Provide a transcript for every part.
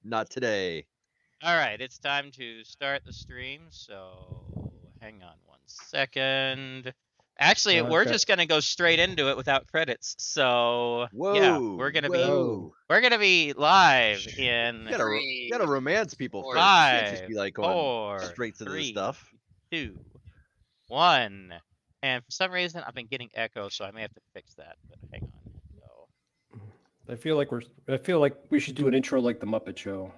Not today. All right, it's time to start the stream. So hang on 1 second. Actually, we're Okay. just gonna go straight into it without credits. So yeah, Whoa. we're gonna whoa. be live You in gotta romance people first. You can't just 5, be like going 4, straight to the 3, stuff. 2, 1. And for some reason, I've been getting echo, so I may have to fix that. But hang on. So I feel like we should do an intro like the Muppet Show.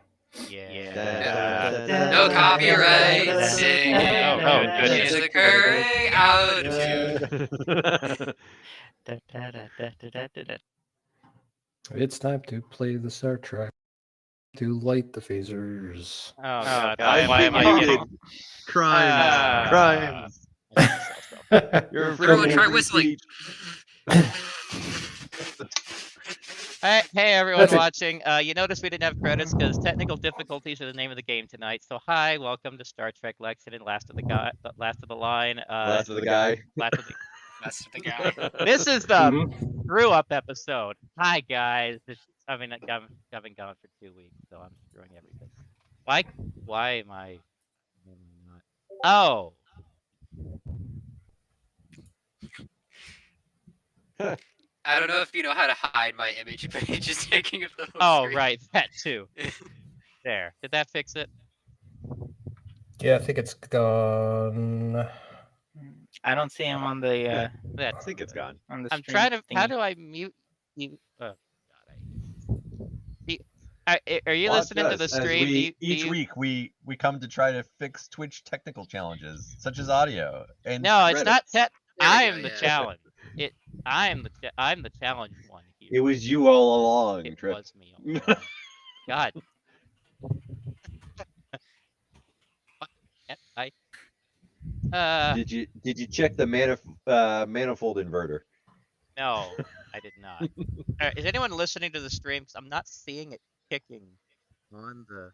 yeah. No copyright, sing. Oh, goodness. Music hurry out of tune. It's time to play the Star Trek. To light the phasers. Oh God! Why am I getting crimes? You're Everyone try whistling. Hey, everyone That's it. watching. You notice we didn't have credits because technical difficulties are the name of the game tonight. So hi, welcome to Star Trek Lexington, last of the line. Last of the guy. Last of the. That's the guy. This is the screw up episode. Hi guys. I've been gone for 2 weeks, so I'm screwing everything. Why am I not? Oh. I don't know if you know how to hide my image, but it's just taking up the whole Oh screen. right, that too. There. Did that fix it? Yeah, I think it's gone. I don't see him on the That's. I think it's gone. on the I'm stream trying to. How thingy. do I mute you? Oh God, are you listening to the stream? Each week we come to try to fix Twitch technical challenges, such as audio. And No, it's not. I am the yeah. challenge. I'm the challenge one here. It was you all along. It Trip. was me. All along. God. Did you check the manifold inverter? No, I did not. Is anyone listening to the stream? 'Cause I'm not seeing it kicking on the.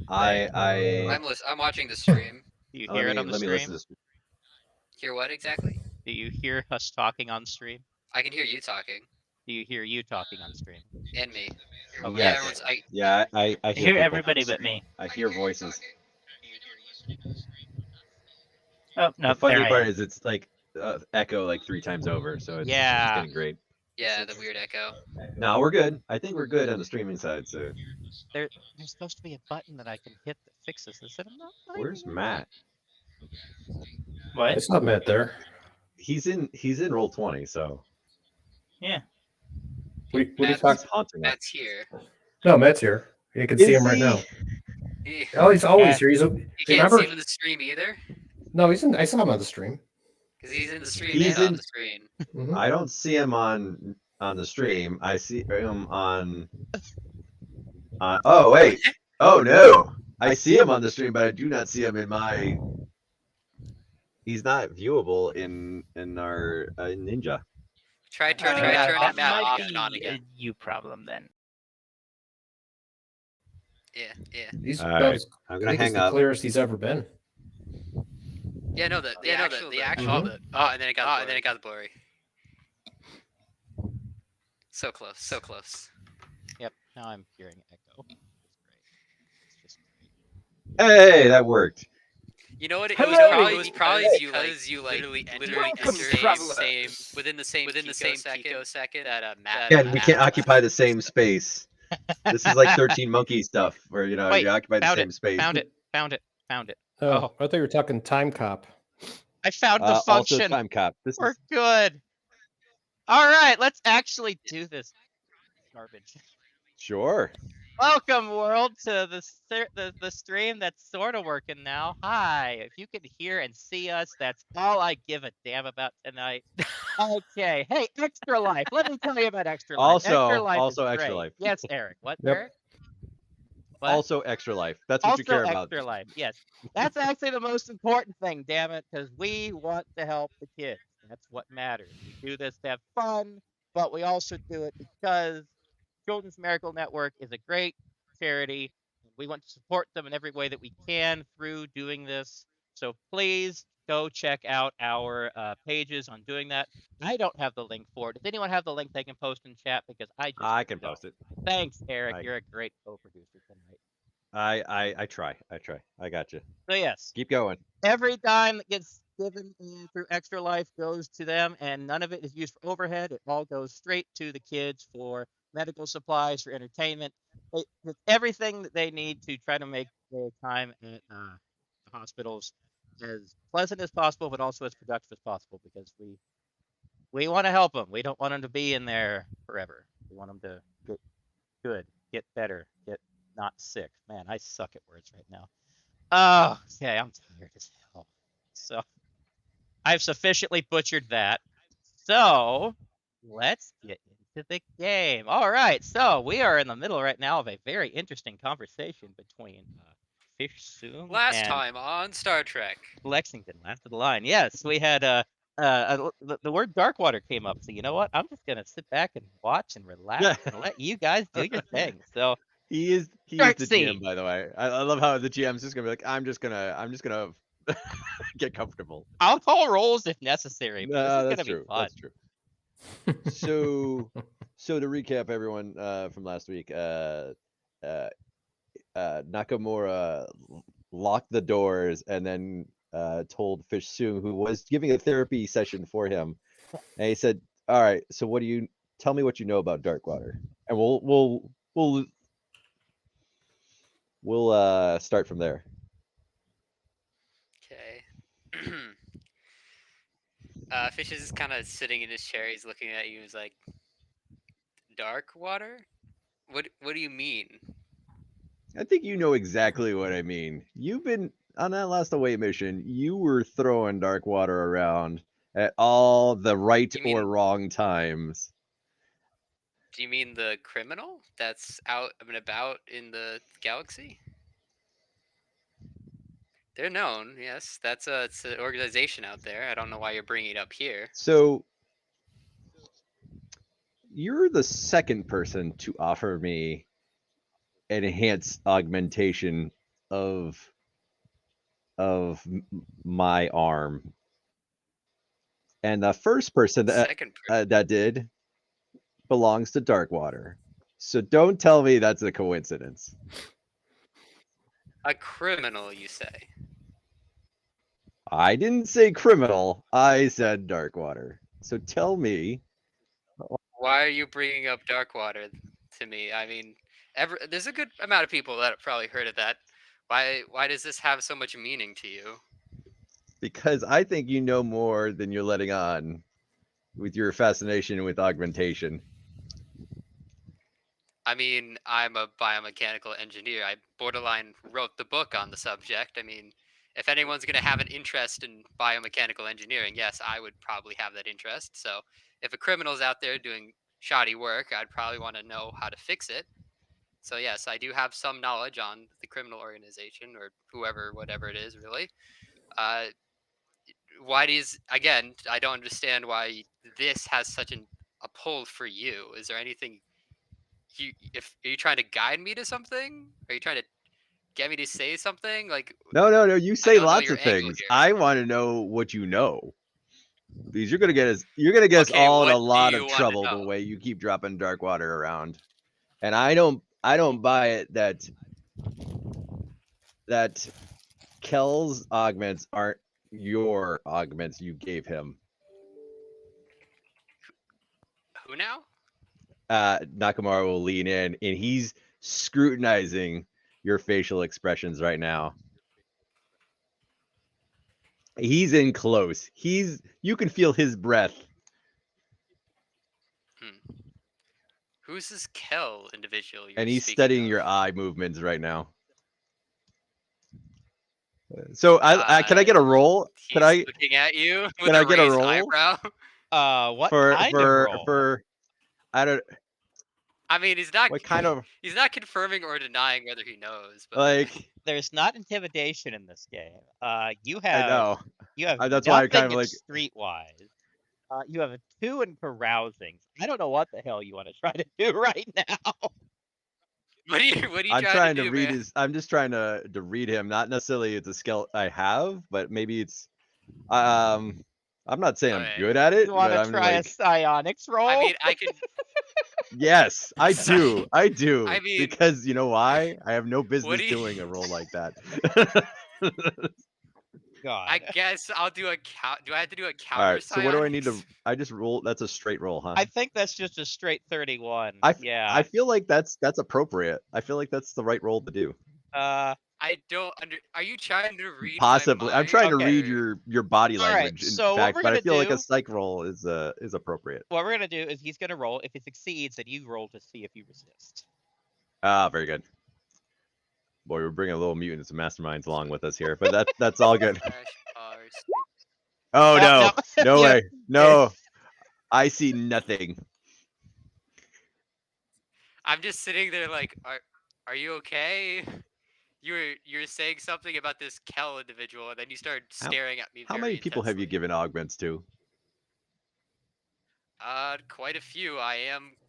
I'm watching the stream. Do you hear it on the let me stream? listen to Hear what exactly? Do you hear us talking on stream? I can hear you talking. Do you hear you talking on stream? And me. Okay. Yes. I I hear people. everybody but me. I hear voices. Oh no, The funny there I part am. is it's like echo like 3 times over, so it's getting great. Yeah, the weird echo. No, we're good. I think we're good on the streaming side. So There's supposed to be a button that I can hit that fixes this. And I'm not finding where's it. Matt? What? It's not Matt there. He's in roll 20. So Yeah. What are you Matt's- talking? haunting us. Matt's here. No, Matt's here. You can see him right now. Oh, he's always here. You can't see him in the stream either? No, he's in. I saw him on the stream. Because he's in the stream He's and in- on the screen. Mhm. I don't see him on the stream. I see him on. Oh wait! Oh no! I see him on the stream, but I do not see him in my. He's not viewable in our Ninja. Try turning that Matt might off be and on a again. you problem then. Yeah. He's All about right. as- I'm I gonna think it's hang the up. clearest he's ever been. Yeah, no, the actual. Oh, and then it got blurry. So close. Yep. Now I'm hearing echo. It's just great. Hey, that worked. You know what? It Hello! was probably because you literally Welcome, entered travelers. within the same picosecond that Matt. Again, we can't occupy the same space. This is like 13 Monkey stuff, where you Wait, occupy the found same space. Found it. Oh, Oh. I thought you were talking Time Cop. I found the Also, function. time cop. This We're is good. All right, let's actually do this. Garbage. sure. Welcome, world, to the stream that's sort of working now. Hi, if you can hear and see us, that's all I give a damn about tonight. Okay, hey, Extra Life. Let me tell you about Extra Life. Extra Life is Extra great. Life. Yes, Eric. What, Yep. Eric? What? Also, extra life. That's what you care about. Extra Life. Yes, that's actually the most important thing. Damn it, because we want to help the kids. That's what matters. We do this to have fun, but we also do it because Children's Miracle Network is a great charity. We want to support them in every way that we can through doing this. So please go check out our pages on doing that. I don't have the link for it. Does anyone have the link they can post in chat? Because I just I can don't. post it. Thanks, Eric. I- You're a great co-producer tonight. I try. I got you. So yes, Keep going. every dime that gets given through Extra Life goes to them, and none of it is used for overhead. It all goes straight to the kids for medical supplies, for entertainment, it's everything that they need to try to make their time at the hospitals as pleasant as possible, but also as productive as possible, because we want to help them. We don't want them to be in there forever. We want them to get good, get better, get not sick. Man, I suck at words right now. Oh, okay, I'm tired as hell. So I've sufficiently butchered that. So let's get into the game. All right, so we are in the middle right now of a very interesting conversation between Fish Soom Last and time on Star Trek. Lexington. Last of the line. Yes, we had the word Darkwater came up. So you know what? I'm just gonna sit back and watch and relax and let you guys do your thing. So He is Start the scene. GM, by the way. I love how the GM's just gonna be like, I'm just gonna get comfortable. I'll call rolls if necessary. But this No, is that's gonna true. be fun. That's true. So to recap, everyone from last week, Nakamura locked the doors and then told Fish Soon, who was giving a therapy session for him, and he said, "All right, so what do you tell me what you know about Darkwater, and we'll start from there." Okay. Fish is kind of sitting in his chair. He's looking at you. He's like, "Dark water? What do you mean?" I think you know exactly what I mean. You've been on that last away mission. You were throwing Darkwater around at all the right You or mean- wrong times. Do you mean the criminal that's out and about in the galaxy? They're known, yes. It's an organization out there. I don't know why you're bringing it up here. So you're the second person to offer me an enhanced augmentation of my arm, and the first person Second person. that did belongs to Darkwater. So don't tell me that's a coincidence. A criminal, you say? I didn't say criminal. I said Darkwater. So tell me. Why are you bringing up Darkwater to me? I mean, there's a good amount of people that have probably heard of that. Why does this have so much meaning to you? Because I think you know more than you're letting on with your fascination with augmentation. I mean, I'm a biomechanical engineer. I borderline wrote the book on the subject. I mean, if anyone's going to have an interest in biomechanical engineering, yes, I would probably have that interest. So if a criminal's out there doing shoddy work, I'd probably want to know how to fix it. So yes, I do have some knowledge on the criminal organization or whoever, whatever it is, really. Again, I don't understand why this has such a pull for you. Is there anything are you trying to guide me to something? Are you trying to get me to say something? Like, No. You I say don't know lots your of angle things. here. I want to know what you know. Because you're gonna get us Okay, all in what a do lot you of wanna trouble the know? way you keep dropping Darkwater around. And I don't buy it that Kel's augments aren't your augments you gave him. Who now? Nakamura will lean in and he's scrutinizing your facial expressions right now. He's in close. You can feel his breath. Who's this Kel individual you're And he's speaking studying of? your eye movements right now. So can I get a roll? He's looking at you with I a get a raised roll? eyebrow. What kind of roll? I don't. I mean, he's not. What kind of He's not confirming or denying whether he knows, but like? There's not intimidation in this game. You I have know. nothing That's why I kind of in like. streetwise. You have a 2 in carousing. I don't know what the hell you want to try to do right now. What are you I'm trying to do, read man? his. I'm just trying to read him. Not necessarily it's a skill I have, but maybe it's I'm not saying I'm Alright. good at it, You want but to I'm try a like, psionics roll? I mean, I could. yes, I do. I do. I mean, because you know why? I have no what business do you? doing a role like that. God. I guess I'll do a count. Do I have to do a All counter right. So what do I need to? psionics? I just roll. That's a straight roll, huh? I think that's just a straight 31. I Yeah. feel like that's appropriate. I feel like that's the right roll to do. I don't under. Are you trying to read Possibly. my I'm trying to mind? read or- your body All right, language, in so what fact, we're but I gonna feel like a do- psych roll is appropriate. What we're gonna do is he's gonna roll. If he succeeds, then you roll to see if you resist. Ah, very good. Boy, we're bringing a little mutants and masterminds along with us here, but that's all good. Slash R. Oh no, no You- way, no! I see nothing. I'm just sitting there like, are you okay? You're saying something about this Kel individual, and then you started staring at me. How very many people have you intensely. given augments to? Quite a few.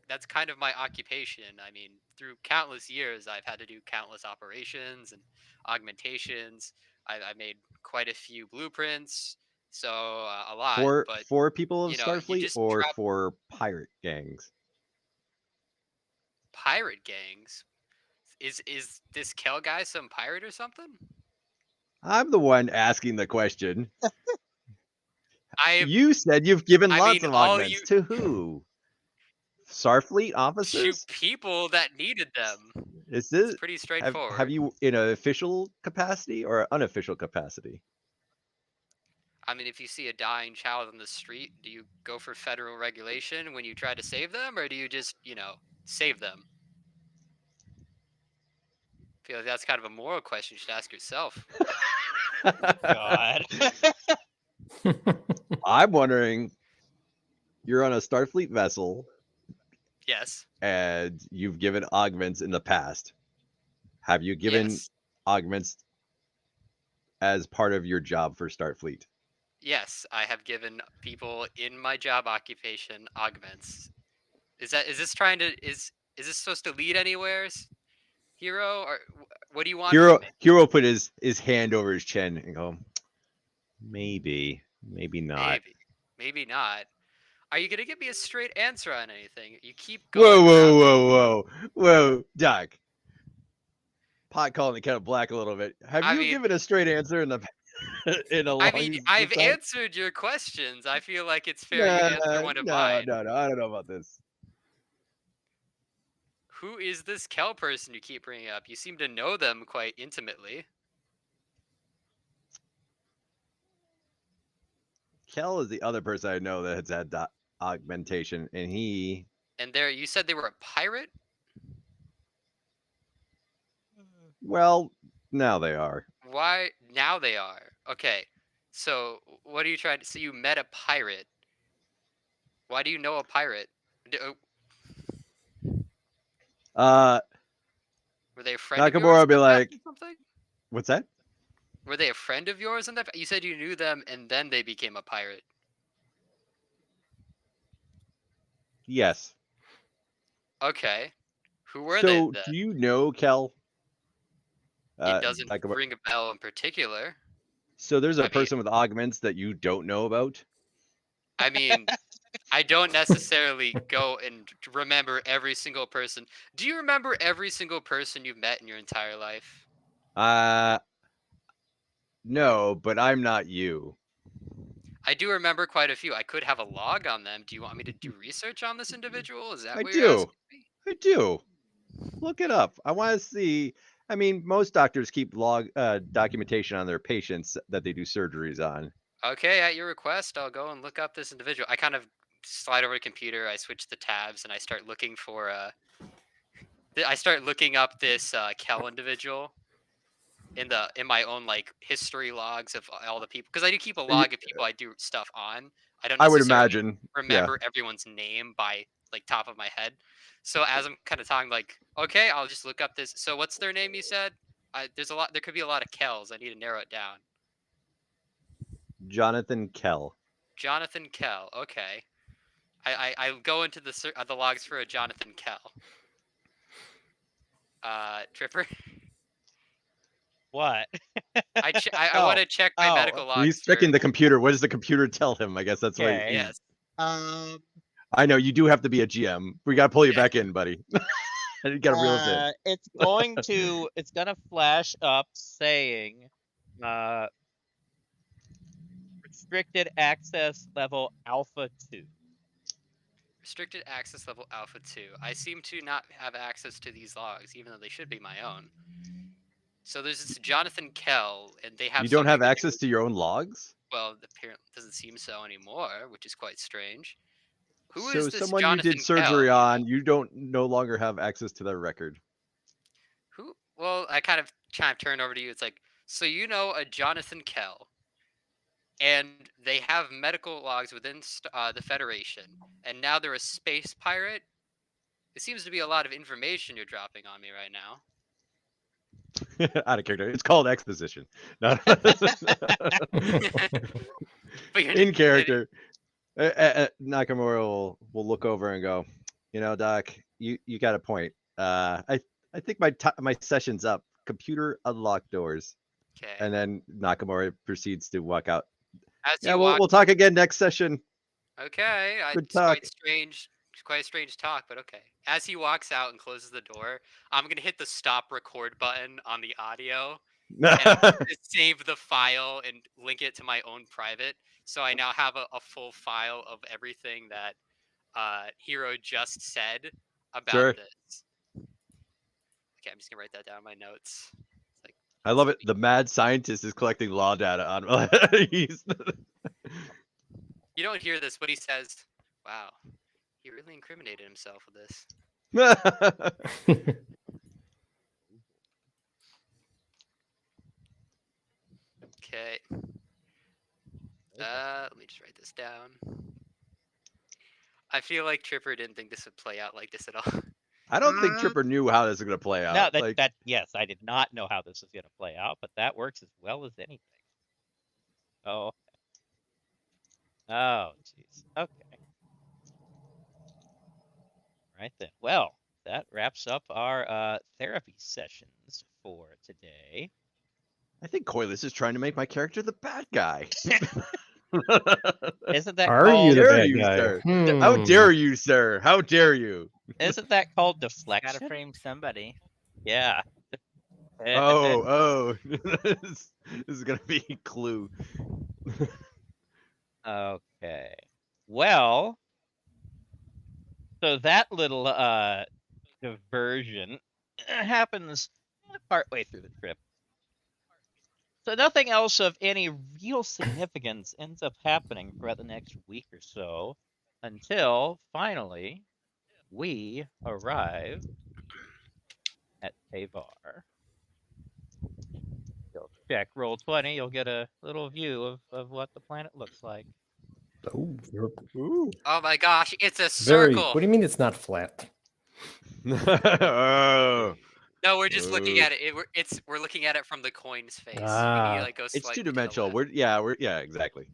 That's kind of my occupation. I mean, through countless years, I've had to do countless operations and augmentations. I made quite a few blueprints, so a lot. But For people of you Starfleet just or drop for pirate gangs? pirate gangs. Is this Kel guy some pirate or something? I'm the one asking the question. I You said you've given I lots mean, of all augments you to who? Starfleet to officers? people that needed them. Is It's this pretty have straightforward. you in an official capacity or an unofficial capacity? I mean, if you see a dying child on the street, do you go for federal regulation when you try to save them, or do you just, save them? I feel like that's kind of a moral question you should ask yourself. God. I'm wondering, you're on a Starfleet vessel Yes. and you've given augments in the past. Have you given Yes. augments as part of your job for Starfleet? Yes, I have given people in my job occupation augments. Is this supposed to lead anywhere, hero, or what do you want from me? Hero put his hand over his chin and go, maybe not. Maybe not. Are you gonna give me a straight answer on anything? You keep Whoa, going around. whoa, Doc. Pot calling the kettle black a little bit. Have I you mean, given a straight answer in the in a long I've time? answered your questions. I feel like it's fair you No, answer one of mine. no. I don't know about this. Who is this Kel person you keep bringing up? You seem to know them quite intimately. Kel is the other person I know that has had augmentation, and he. And you said they were a pirate? Well, now they are. Why? Now they are. Okay. So, what are you trying to... So you met a pirate. Why do you know a pirate? Uh, Were they a friend of yours Nakamura in would be the past like, or something? "What's that?" Were they a friend of yours in the... You said you knew them and then they became a pirate. Yes. Okay. Who were they So, then? do you know Kel? It doesn't Nakamura. ring a bell in particular. So there's a I mean, person with augments that you don't know about. I mean, I don't necessarily go and remember every single person. Do you remember every single person you've met in your entire life? No, but I'm not you. I do remember quite a few. I could have a log on them. Do you want me to do research on this individual? Is that I what you're asking do. me? I do. Look it up. I want to see. I mean, most doctors keep documentation on their patients that they do surgeries on. Okay, at your request, I'll go and look up this individual. I kind of slide over to the computer. I switch the tabs and I start looking for I start looking up this Kel individual in my own like history logs of all the people, because I do keep a log of people I do stuff on. I don't I would necessarily imagine. Yeah. remember everyone's name by like top of my head. So as I'm kind of talking, like, okay, I'll just look up this. So what's their name? You said there's a lot. There could be a lot of Kels. I need to narrow it down. Jonathan Kel. Jonathan Kel. Okay. I go into the logs for a Jonathan Kel. Tripper. What? I want to check my Oh, medical logs. He's checking for- the computer. What does the computer tell him? I guess that's what. Okay. Yes. I know you do have to be a GM. We got to pull you Yeah. back in, buddy. You got to reel us in. It's gonna flash up saying, restricted access level Alpha 2. Restricted access level Alpha 2. I seem to not have access to these logs, even though they should be my own. So there's this Jonathan Kell, and they have. You don't have something to access to your own logs. Well, apparently doesn't seem so anymore, which is quite strange. Who So is this someone Jonathan you did surgery Kell? on, you don't no longer have access to their record. Who? Well, I kind of turn over to you. It's like, so you know a Jonathan Kell, and they have medical logs within the Federation, and now they're a space pirate. It seems to be a lot of information you're dropping on me right now. Out of character. It's called exposition. No. But you're In character. Nakamura will look over and go, you know, Doc, you got a point. I think my session's up. Computer unlock doors. Okay. And then Nakamura proceeds to walk out. As Yeah, you walk, we'll talk again next session. okay, Good it's talk. quite strange. It's quite a strange talk, but okay. As he walks out and closes the door, I'm gonna hit the stop record button on the audio and I'm gonna save the file and link it to my own private. So I now have a full file of everything that Hero just said about Sure. this. Okay, I'm just gonna write that down in my notes. It's like, I love it. The mad scientist is collecting law data on. He's... you don't hear this, but he says, "Wow, he really incriminated himself with this." Okay. Let me just write this down. I feel like Tripper didn't think this would play out like this at all. I don't think Tripper knew how this is gonna play out. No, Like, yes, I did not know how this was gonna play out, but that works as well as anything. Oh. Oh, jeez. Okay. Right then. Well, that wraps up our therapy sessions for today. I think Coilus is trying to make my character the bad guy. Isn't that Are called? you the dare bad you, guy? sir? How dare you, sir? How dare you? Isn't that called Gotta deflection? frame somebody. Yeah. Oh. This is gonna be Clue. Okay. Well, so that little diversion happens partway through the trip. So nothing else of any real significance ends up happening throughout the next week or so until finally we arrive at Teyvar. You'll check roll 20, you'll get a little view of what the planet looks like. Oh, you're Ooh. Oh my gosh, it's a very. circle. What do you mean it's not flat? Oh. No, we're just looking Ooh. at it. We're looking at it from the coin's face. We need Ah. to, like, go It's slightly to the two-dimensional. left. Yeah, exactly.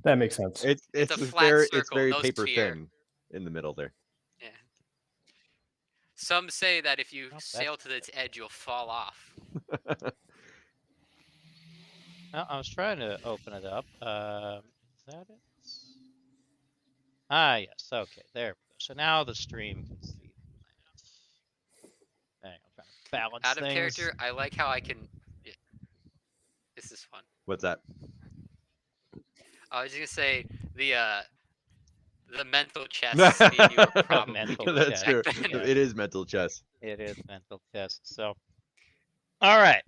That makes sense. It's a flat circle, it's very no paper sphere. thin in the middle there. Yeah. Some say that if you that's- sail to its edge, you'll fall off. Oh, I was trying to open it up. Is that it? Ah, yes. Okay, there we go. So now the stream can see the planet. Dang, I'm trying to balance Out of things. character, I like how I can. Yeah. This is fun. What's that? I was just gonna say the mental chess me and you were probably Mental doing That's back true. then. Yeah. It is mental chess. It is mental test. So, all right.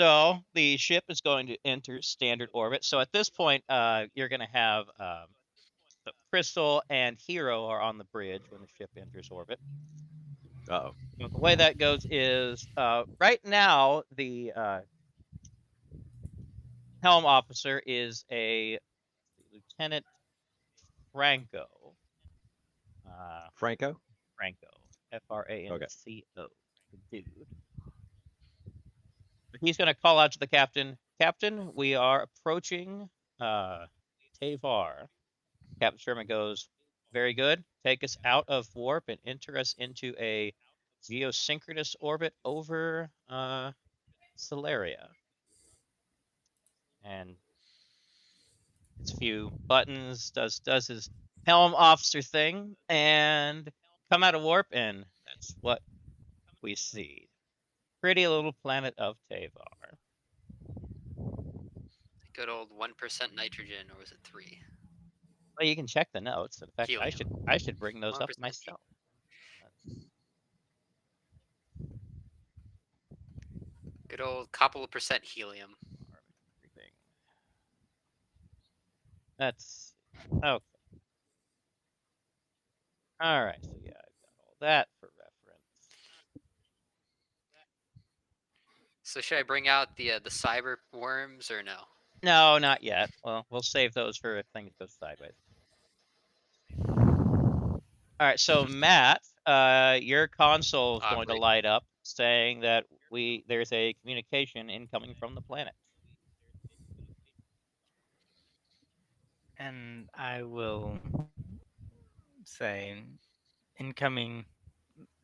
So the ship is going to enter standard orbit. So at this point, you're going to have the Crystal and Hero are on the bridge when the ship enters orbit. Uh-oh. The way that goes is right now the helm officer is a Lieutenant Franco. Franco? Franco, Franco, the dude. He's going to call out to the captain. Captain, we are approaching Teyvar. Captain Sherman goes, very good. Take us out of warp and enter us into a geosynchronous orbit over Solaria. And its few buttons does his helm officer thing and come out of warp, and that's what we see. Pretty little planet of Teyvar. Good old 1% nitrogen, or was it 3? Well, you can check the notes. In fact, Helium. I should bring those up 1% myself. Good old couple of percent helium. Everything. That's okay. All right, so yeah, I've got all that for reference. So should I bring out the cyber worms or no? No, not yet. Well, we'll save those for if things go sideways. All right, so Matt, your console is going to Great. light up saying that there's a communication incoming from the planet. And I will say incoming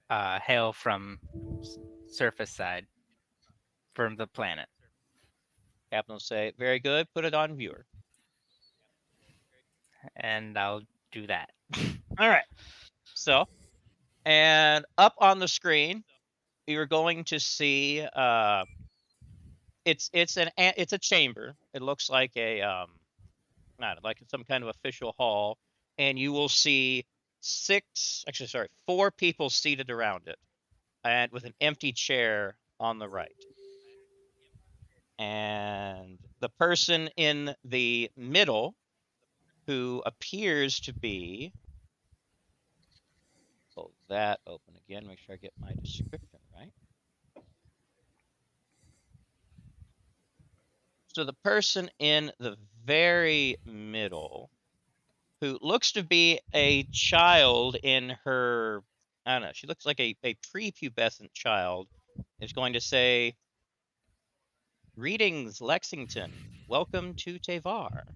hail from surface side from the planet. Captain will say, "Very good. Put it on viewer." And I'll do that. All right. So, and up on the screen, you're going to see it's a chamber. It looks like a not like some kind of official hall, and you will see four people seated around it, and with an empty chair on the right. And the person in the middle, who appears to be, pull that open again, make sure I get my description right. So the person in the very middle, who looks to be a child in her, I don't know, she looks like a prepubescent child, is going to say, "Greetings, Lexington. Welcome to Teyvar."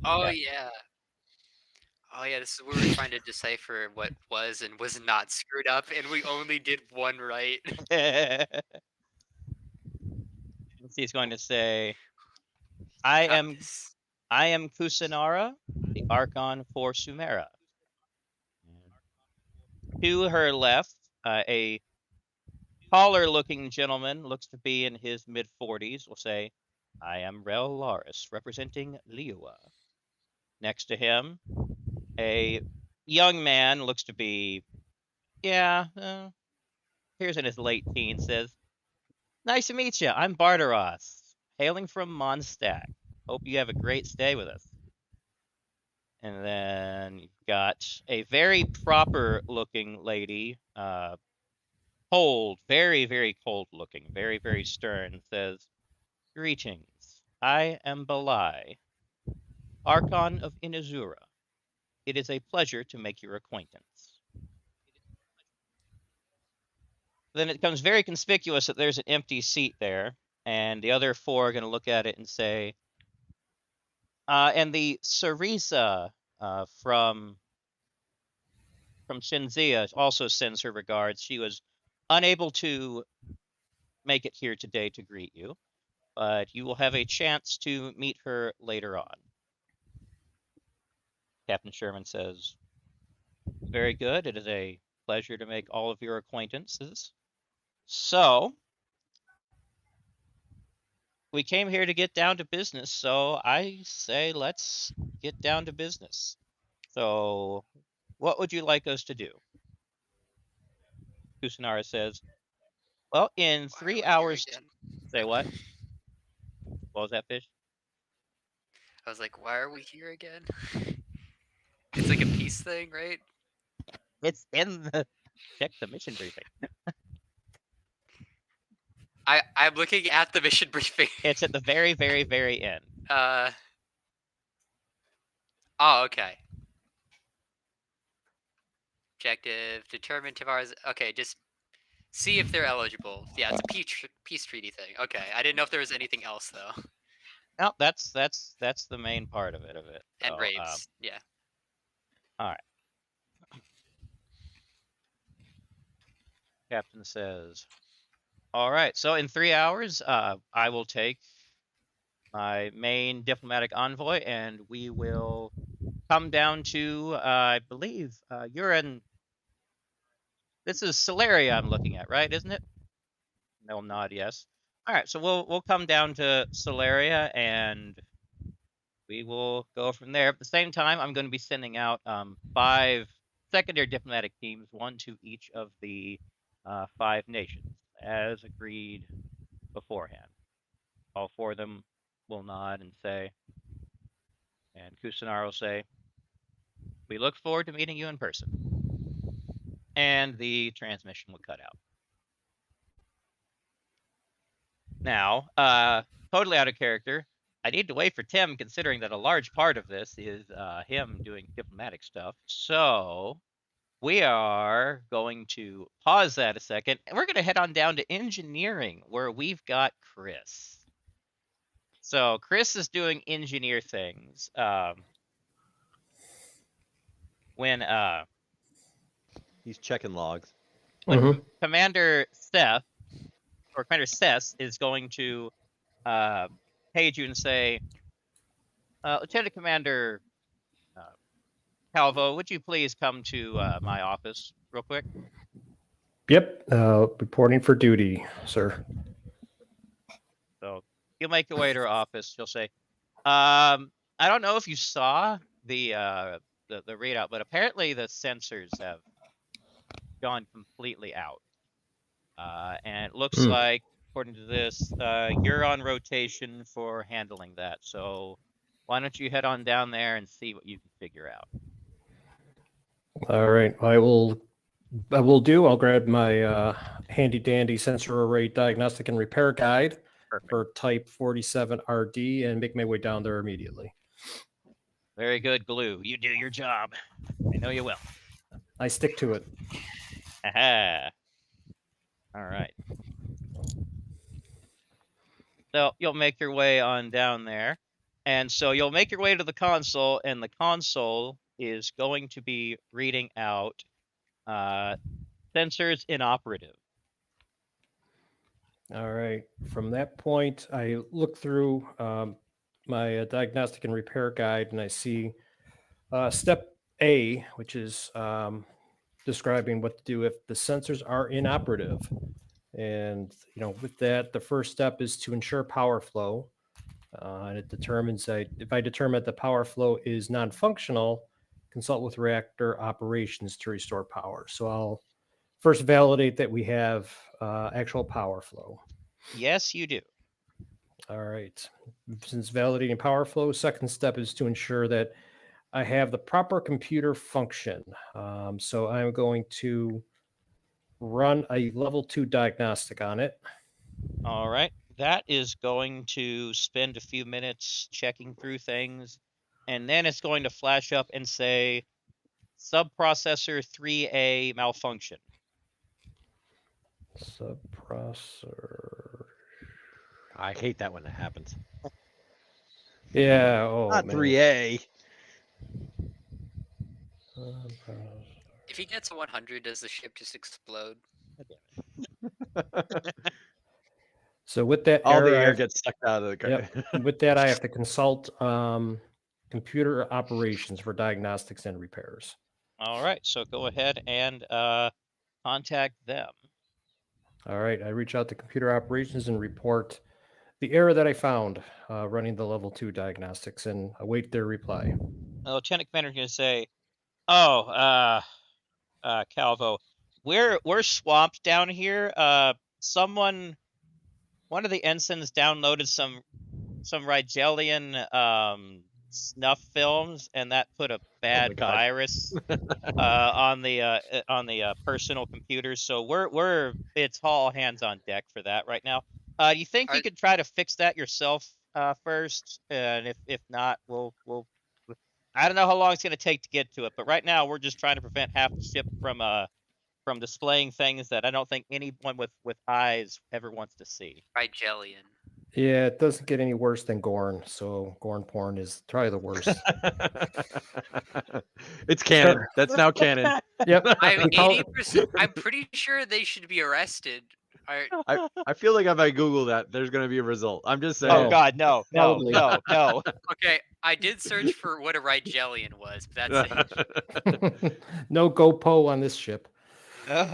Oh Yeah. yeah. Oh yeah, this is where we're trying to decipher what was and was not screwed up, and we only did one right. She's going to say, I Got am this. Kusinara, the Archon for Sumera." To her left, a taller-looking gentleman, looks to be in his mid-40s, will say, "I am Rel Laris, representing Liua." Next to him, a young man, looks to be, appears in his late teens, says, "Nice to meet you. I'm Barteros, hailing from Mondstadt. Hope you have a great stay with us." And then you've got a very proper-looking lady, cold, very, very cold-looking, very, very stern, says, "Greetings. I am Balai, Archon of Inazura. It is a pleasure to make your acquaintance." Then it becomes very conspicuous that there's an empty seat there, and the other four are going to look at it and say, and the Sarisa from Shinzia also sends her regards. She was unable to make it here today to greet you, but you will have a chance to meet her later on. Captain Sherman says, "Very good. It is a pleasure to make all of your acquaintances. So, we came here to get down to business, so I say let's get down to business. So, what would you like us to do?" Kusinara says, "Well, in Why are 3 we here hours..." again? Say what? What was that, Fish? I was like, why are we here again? It's like a peace thing, right? It's in the... Check the mission briefing. I'm looking at the mission briefing. It's at the very, very, very end. Oh, okay. Objective, determine Teyvar's... Okay, just see if they're eligible. Yeah, it's a peace treaty thing. Okay, I didn't know if there was anything else, though. No, that's the main part of it. And So, raves, yeah. all right. Captain says, all right, so in 3 hours, I will take my main diplomatic envoy, and we will come down to, I believe, you're in, this is Celeria I'm looking at, right, isn't it? They'll nod yes. All right, so we'll come down to Celeria, and we will go from there. At the same time, I'm going to be sending out 5 secondary diplomatic teams, 1 to each of the 5 nations, as agreed beforehand. All 4 of them will nod and say, and Kusanar will say, we look forward to meeting you in person. And the transmission will cut out. Now, totally out of character, I need to wait for Tim, considering that a large part of this is him doing diplomatic stuff. So we are going to pause that a second, and we're going to head on down to engineering, where we've got Chris. So Chris is doing engineer things. When He's checking logs. Mhm. Commander Seth, or Commander Sess, is going to page you and say, Lieutenant Commander Calvo, would you please come to my office real quick? Yep. Reporting for duty, sir. So you'll make your way to her office. She'll say, I don't know if you saw the readout, but apparently the sensors have gone completely out. And it looks like, according to this, you're on rotation for handling that. So why don't you head on down there and see what you can figure out? All right. I will do. I'll grab my handy dandy sensor array diagnostic and repair guide Perfect. for type 47RD and make my way down there immediately. Very good, Glue. You do your job. I know you will. I stick to it. Aha. All right. So you'll make your way on down there. And so you'll make your way to the console, and the console is going to be reading out sensors inoperative. All right. From that point, I look through my diagnostic and repair guide, and I see step A, which is describing what to do if the sensors are inoperative. And with that, the first step is to ensure power flow. And it determines if I determine that the power flow is non-functional, consult with reactor operations to restore power. So I'll first validate that we have actual power flow. Yes, you do. All right. Since validating power flow, second step is to ensure that I have the proper computer function. So I'm going to run a level 2 diagnostic on it. All right. That is going to spend a few minutes checking through things, and then it's going to flash up and say subprocessor 3A malfunction. Subprocessor. I hate that when it happens. Yeah. Oh, Not man. 3A. If he gets a 100, does the ship just explode? So with that All the error, air gets sucked out of the car. Yep. With that, I have to consult computer operations for diagnostics and repairs. All right. So go ahead and contact them. All right. I reach out to computer operations and report the error that I found running the level 2 diagnostics and await their reply. The Lieutenant Commander is going to say, "Oh, Calvo, we're swamped down here. One of the ensigns downloaded some Rigelian snuff films, and that put a bad God. virus on the personal computers. So it's all hands on deck for that right now. Do you think you could try to fix that yourself first? And if not, we'll I don't know how long it's going to take to get to it, but right now we're just trying to prevent half the ship from displaying things that I don't think anyone with eyes ever wants to see. Rigelian. Yeah, it doesn't get any worse than Gorn. So Gorn porn is probably the worst. It's canon. Sure. That's now canon. Yep. I'm We call it- 80%. I'm pretty sure they should be arrested. I feel like if I Google that, there's gonna be a result. I'm just saying. Oh God, no, no, Probably. no, no. Okay, I did search for what a Rigelian was, but that's it. No GoPo on this ship. We don't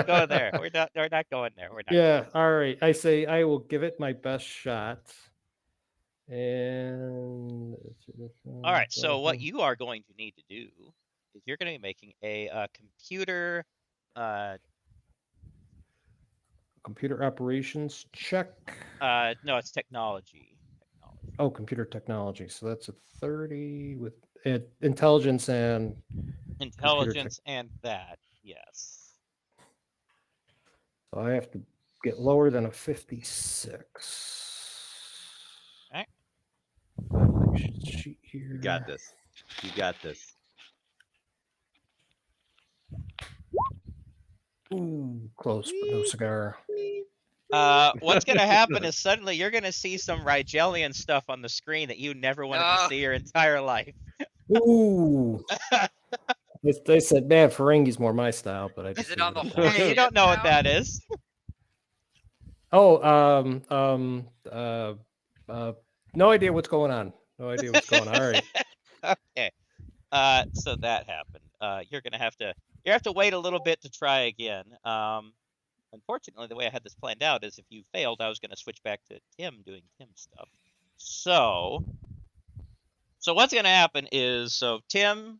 go there. We're not going there. We're not. Yeah. All right. I say I will give it my best shot. And All right. So what you are going to need to do is you're going to be making a computer. computer operations check. No, it's technology. Oh, computer technology. So that's a 30 with intelligence and Intelligence and that. Yes. so I have to get lower than a 56. Okay. Sheet here. You got this. You got this. Ooh, close, but no cigar. What's going to happen is suddenly you're going to see some Rigelian stuff on the screen that you never wanted to No. see your entire life. Ooh. They said, man, Ferengi's more my style, but I just Is it on the leave whole at Hey, you ship don't know what now? that is. that. No idea what's going on. No idea what's going on. All right. Okay. So that happened. You're gonna have to wait a little bit to try again. Unfortunately, the way I had this planned out is if you failed, I was gonna switch back to Tim doing Tim stuff. So what's gonna happen is Tim,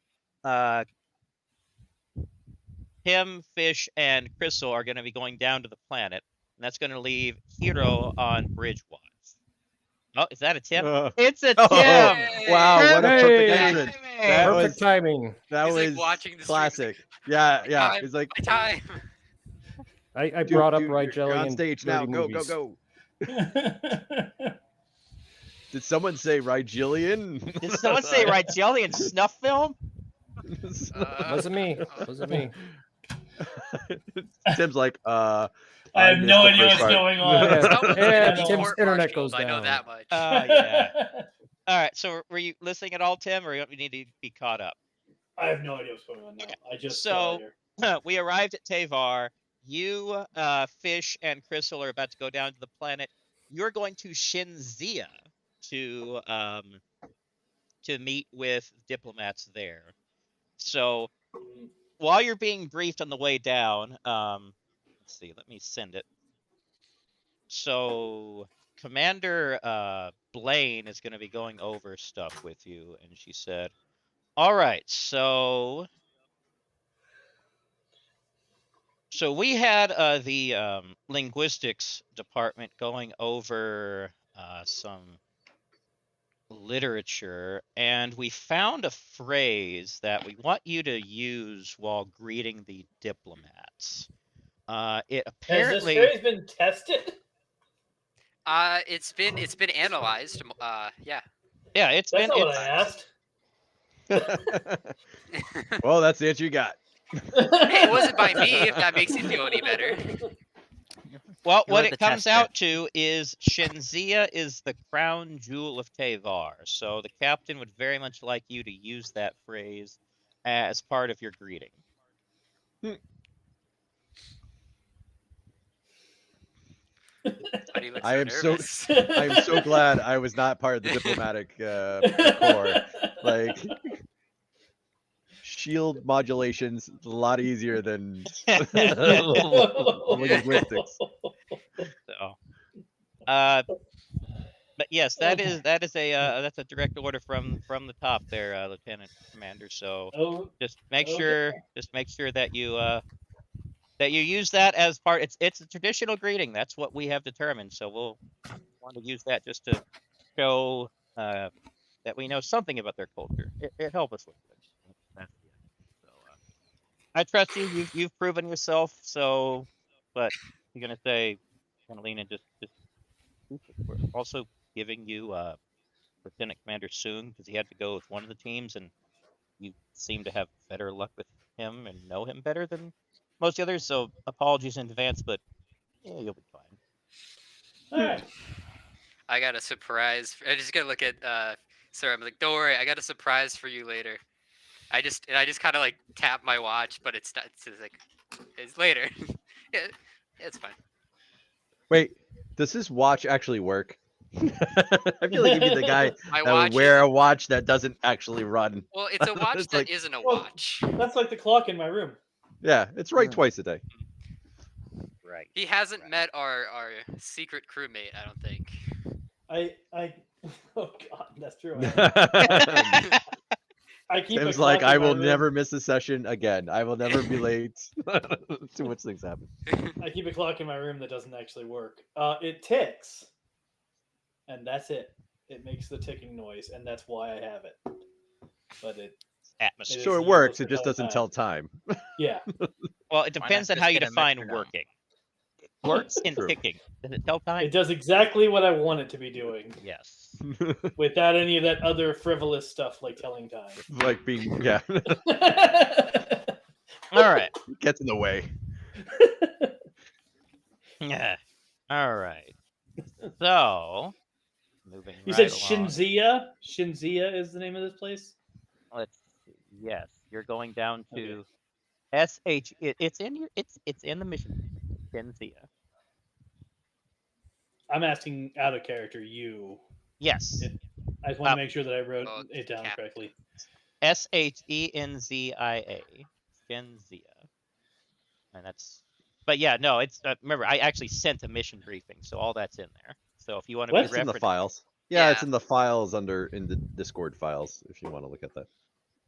Fish, and Crystal are gonna be going down to the planet, and that's gonna leave Hiro on bridge watch. Oh, is that a Tim? It's a Tim. Oh, wow, what a perfect Hey! entrance. That Perfect was timing. that He's, like, was watching the stream, classic. Yeah, yeah. time, It's like my time. I dude, brought up you're Rigelian on stage now. dirty Go, movies. go, go. Did someone say Rigelian? Did someone say Rigelian snuff film? Wasn't me. Wasn't me. Tim's like, I have missed no the idea first what's part. going on. Yeah. Someone's Yeah, gonna be Tim's internet goes court-martialed, I know down. that much. Yeah. All right. So were you listening at all, Tim, or you need to be caught up? I have no idea what's going on now. Okay. I just So- here. We arrived at Teyvar. You, Fish, and Crystal are about to go down to the planet. You're going to Shinzia to meet with diplomats there. So while you're being briefed on the way down, let's see. Let me send it. So Commander Blaine is going to be going over stuff with you, and she said, "All right, so we had the linguistics department going over some literature, and we found a phrase that we want you to use while greeting the diplomats. It Has apparently this phrase been tested? It's been analyzed. Yeah. yeah, it's That's been not what it's, I asked. Well, that's the answer you got. Hey, it wasn't by me, if that makes you feel any better. well, You what were it the comes tester. out to is Shinzia is the crown jewel of Teyvar. So the captain would very much like you to use that phrase as part of your greeting. Why do you look I so am so- I am so glad I was not part of the diplomatic corps. Like, shield modulation's a lot easier than linguistics. So, but yes, that is a that's a direct order from the top there, Lieutenant Commander. So Oh, just make Okay. sure that you use that as part. It's a traditional greeting. That's what we have determined. So we'll want to use that just to show that we know something about their culture. It helps us with it. That's the idea. So I trust you. You've proven yourself. So, but you're gonna say, gonna lean in just. We're also giving you Lieutenant Commander Soong because he had to go with one of the teams, and you seem to have better luck with him and know him better than most others. So apologies in advance, but yeah, you'll be fine. All right. I got a surprise. I just gotta look at Sarah. I'm like, don't worry, I got a surprise for you later. I just kind of like tap my watch, but it's not. It's just like it's later. Yeah, it's fine. Wait, does this watch actually work? I feel like you'd be the guy My that would watch wear a isn't. watch that doesn't actually run. Well, it's a watch It's that like- isn't a Well, watch. That's like the clock in my room. Yeah, it's right twice a day. Right. He hasn't met our secret crewmate, I don't think. I oh god, that's true. I keep Tim's a like, clock in I my will room. never miss a session again. I will never be late. Too much things happen. I keep a clock in my room that doesn't actually work. It ticks, and that's it. It makes the ticking noise, and that's why I have it. But it Atmosphere. Sure, it useless works. for It just telling doesn't time. tell time. Yeah. Well, it Why depends not on how just you get a define metronome? working. It works in True. ticking. Does it tell time? It does exactly what I want it to be doing, Yes. without any of that other frivolous stuff like telling time. Like being, yeah, All right. gets in the way. Yeah. All right. So, moving You right said along. Shinzia? Shinzia is the name of this place? Let's see. Yes, you're going down Okay. to SH. It's in your. It's in the mission. Shinzia. I'm asking out of character you. Yes. I just want to make sure that I wrote Oh, it down Captain. correctly. SHENZIA. Shinzia. And that's. But yeah, no. It's remember I actually sent a mission briefing, so all that's in there. So if you want to What? be It's in the referenced, files. Yeah, it's Yeah. in the files in the Discord files if you want to look at that.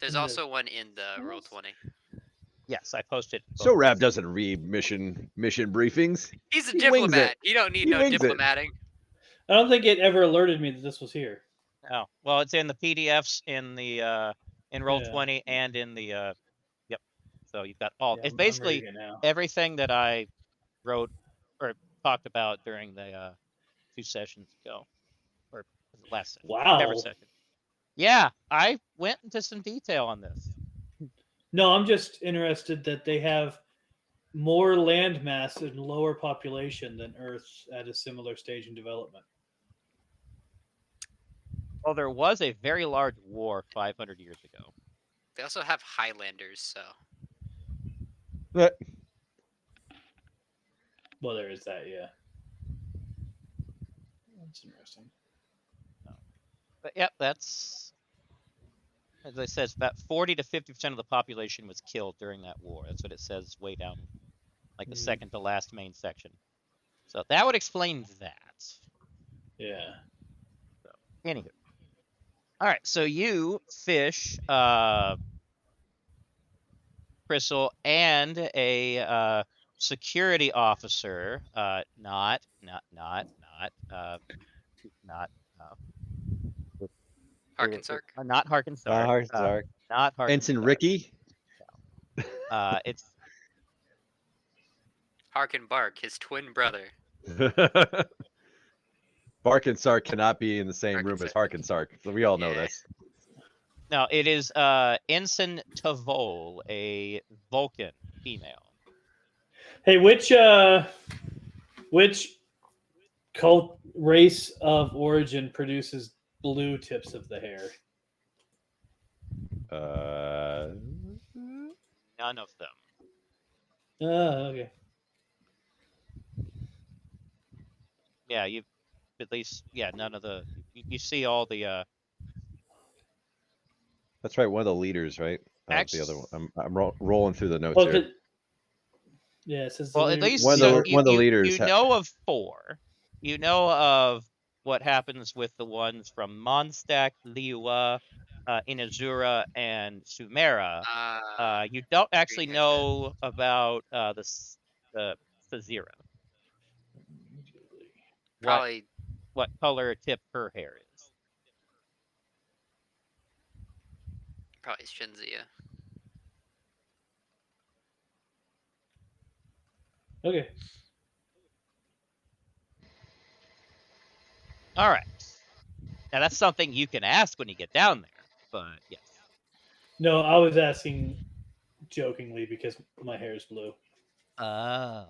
There's In the- also one in the Roll 20. yes, I posted. So both. Rav doesn't read mission briefings. He's a He wings diplomat. it. You don't need He no wings it. diplomating. I don't think it ever alerted me that this was here. Oh well, it's in the PDFs in the in Roll Yeah. 20 and in the yep. So you've got all. Yeah, It's I'm basically reading it now. everything that I wrote or talked about during the 2 sessions ago, or was it last session? Whichever Wow. session. Yeah, I went into some detail on this. No, I'm just interested that they have more land mass and lower population than Earth's at a similar stage in development. Well, there was a very large war 500 years ago. They also have Highlanders, so Well, there is that, yeah. That's interesting. But yep, that's as I said, about 40 to 50% of the population was killed during that war. That's what it says way down, like the Hmm. second to last main section. So that would explain that. Yeah. Anywho. All right, so you fish Crystal and a security officer, not Harkensark. not Harkensark. Not Harkensark. Ensign Ricky. It's Harken Bark, his twin brother. Bark and Sark cannot be in the same room as Hark and Sark. So we all know Yeah. this. no, it is Ensign Tavol, a Vulcan female. Hey, which cult race of origin produces blue tips of the hair? None of them. Okay. Yeah, you at least none of the you see all the That's right. One of the leaders, right? The other one. I'm rolling through the notes Well, here. yeah, it says well, at least One of so the- one of the leaders you know of 4. You know of what happens with the ones from Mondstadt, Liua, Inazura, and Sumera. You don't actually Green-haired know about the Sazira. Probably What color tip her hair is. Shinzia. Okay. All right. Now that's something you can ask when you get down there, but yes. No, I was asking jokingly because my hair is blue. Oh.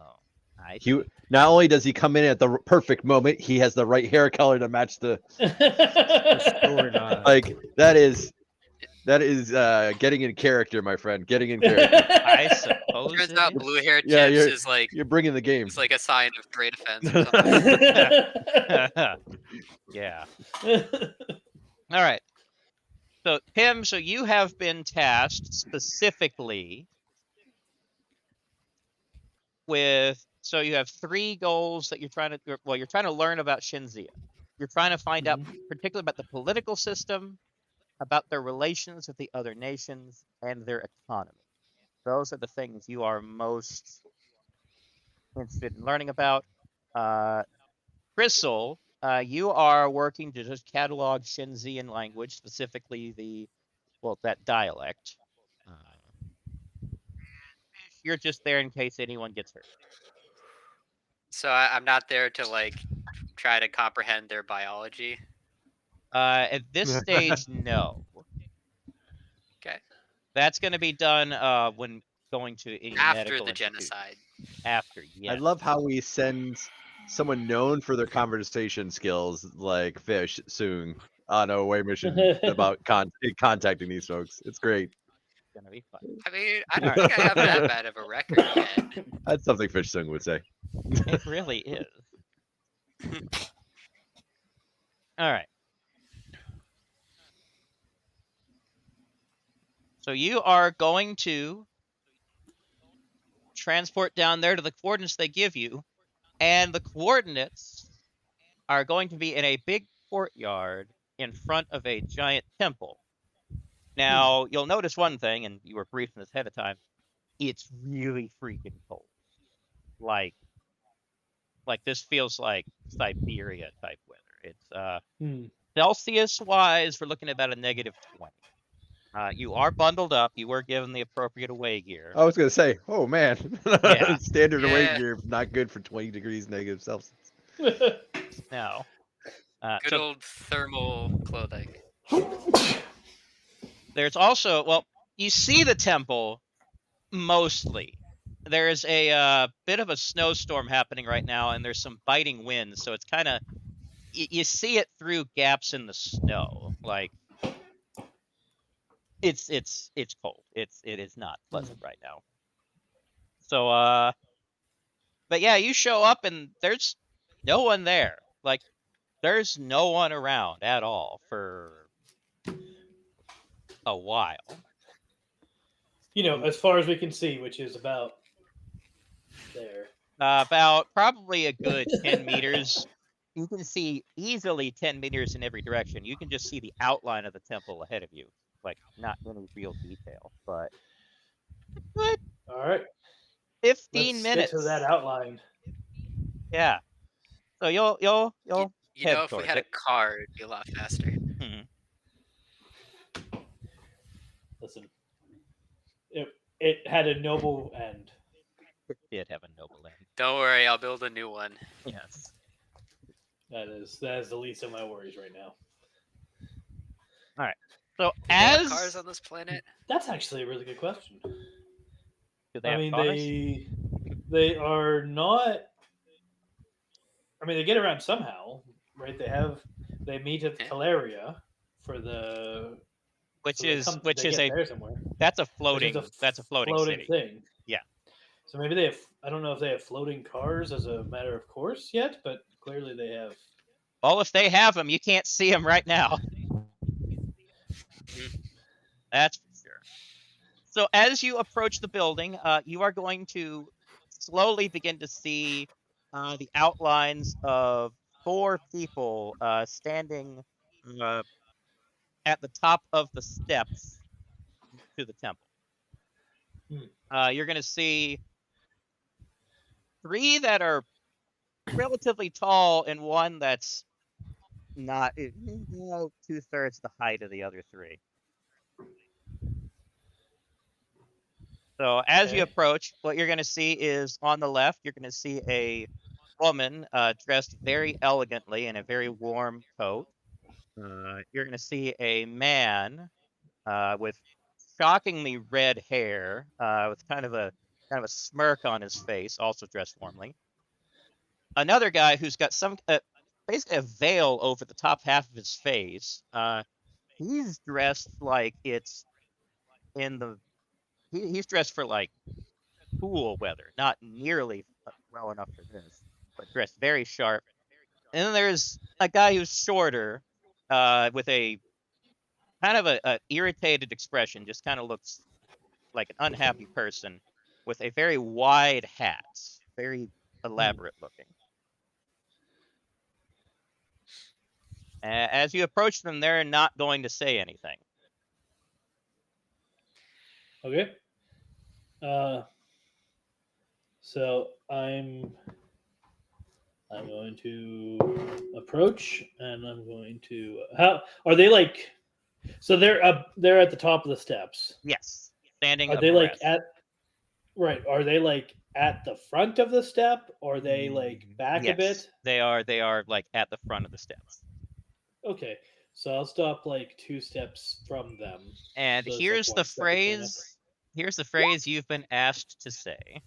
I He not only does he come in at the perfect moment, he has the right hair color to match the Storyline. like that is getting in character, my friend. Getting in character. I suppose Turns it out is. blue hair Yeah, tips is like you're bringing the game. it's like a sign of great offense or something. Yeah. All right. So Tim, so you have been tasked specifically with, so you have 3 goals that you're trying to learn about Shinzia. You're trying to find out particularly about the political system, about their relations with the other nations, and their economy. Those are the things you are most interested in learning about. Crystal, you are working to just catalog Shinzian language, specifically that dialect. You're just there in case anyone gets hurt. So I'm not there to like try to comprehend their biology. At this stage, no. Okay. That's going to be done when going to any After medical the institution. genocide. After, yeah. I love how we send someone known for their conversation skills, like Fish Soong, on a away mission about contacting these folks. It's great. It's going to be fun. I mean, I don't think I have that bad of a record yet. That's something Fish Soong would say. It really is. All right. So you are going to transport down there to the coordinates they give you, and the coordinates are going to be in a big courtyard in front of a giant temple. Now, you'll notice one thing, and you were briefing this ahead of time, it's really freaking cold. Like this feels like Siberia type weather. It's Celsius-wise, we're looking at about a -20. You are bundled up. You were given the appropriate away gear. I was gonna say, oh man, Yeah. standard away Yeah. gear not good for 20 degrees negative Celsius. No. Good So old thermal clothing. there's also, you see the temple mostly. There's a bit of a snowstorm happening right now, and there's some biting winds, so it's kind of you see it through gaps in the snow. Like it's cold. It is not pleasant right now. So but yeah, you show up and there's no one there. Like there's no one around at all for a while. As far as we can see, which is about there. About probably a good 10 meters. You can see easily 10 meters in every direction. You can just see the outline of the temple ahead of you. Like, not any real detail, but good All right. 15 Let's minutes. get to that outline. Yeah. So you'll You head know, if we towards had it. a car, it'd be a lot faster. Listen, it had a noble end. It did have a noble end. Don't worry, I'll build a new one. Yes. That is the least of my worries right now. All right. So Do they have as cars on this planet? That's actually a really good question. do they have cars? They are not. I mean, they get around somehow, right? They meet at Calaria for the Which so is they get a there somewhere. that's a Which floating is floating city. thing. Yeah. So maybe they have. I don't know if they have floating cars as a matter of course yet, but clearly they have. Well, if they have them, you can't see them right now. That's for sure. So as you approach the building, you are going to slowly begin to see the outlines of 4 people standing at the top of the steps to the temple. You're going to see 3 that are relatively tall and 1 that's not 2/3 the height of the other 3. So as you approach, what you're going to see is on the left, you're going to see a woman dressed very elegantly in a very warm coat. You're going to see a man with shockingly red hair, with kind of a smirk on his face, also dressed warmly. another guy who's got some basically a veil over the top half of his face. He's dressed like it's in the. He's dressed for like cool weather, not nearly well enough for this, but dressed very sharp. And then there's a guy who's shorter, with a kind of a irritated expression, just kind of looks like an unhappy person, with a very wide hat, very elaborate looking. As you approach them, they're not going to say anything. Okay. So I'm going to approach, and I'm going to. How are they like? So they're at the top of the steps. Yes, standing. Are they like abreast. at? Right. Are they like at the front of the step, or are they like back a Yes, bit? they are like at the front of the steps. Okay. So I'll stop like 2 steps from them. And So it's, like, here's 1 the step between us. phrase. Here's the phrase you've been asked to say.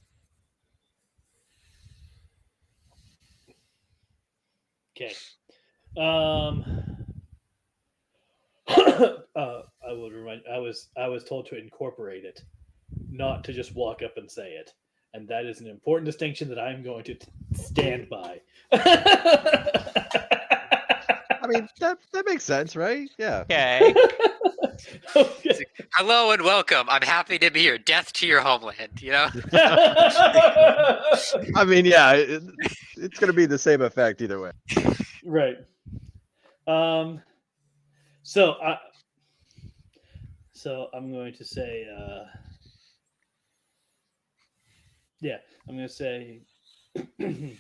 Okay. I will remind. I was told to incorporate it, not to just walk up and say it, and that is an important distinction that I'm going to stand by. I mean, that makes sense, right? Yeah. Okay. Okay. Hello and welcome. I'm happy to be here. Death to your homeland. You know. I mean, yeah, it's going to be the same effect either way. Right. So I'm going to say, yeah, I'm going to say, is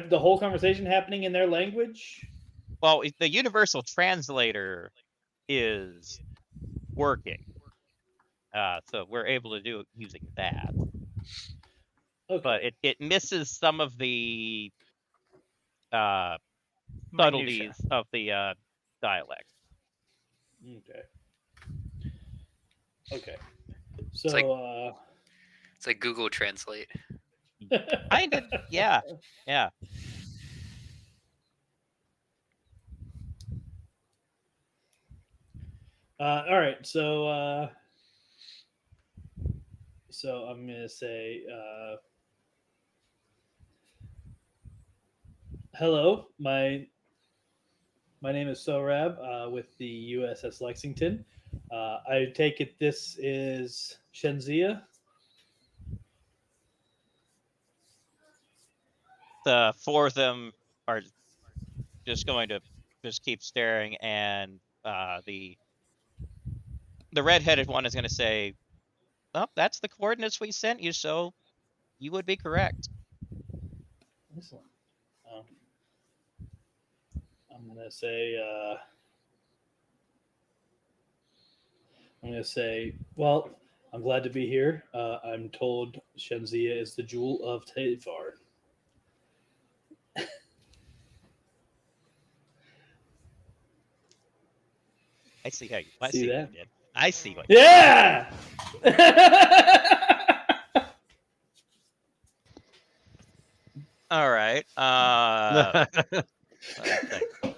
the whole conversation happening in their language? Well, the universal translator is working, so we're able to do it using that. Okay. But it misses some of the Minutia. subtleties of the dialect. Okay. So It's like Google Translate. Kind of, yeah. All right. So I'm gonna say, hello. My name is Sorab, with the USS Lexington. I take it this is Shenzia. The 4 of them are just going to just keep staring, and the redheaded one is going to say, "Well, that's the coordinates we sent you, so you would be correct." Excellent. I'm gonna say. Well, I'm glad to be here. I'm told Shenzia is the jewel of Teyvar. I see how you. I See see that? what you did. I see what. Yeah. All right. Let's think.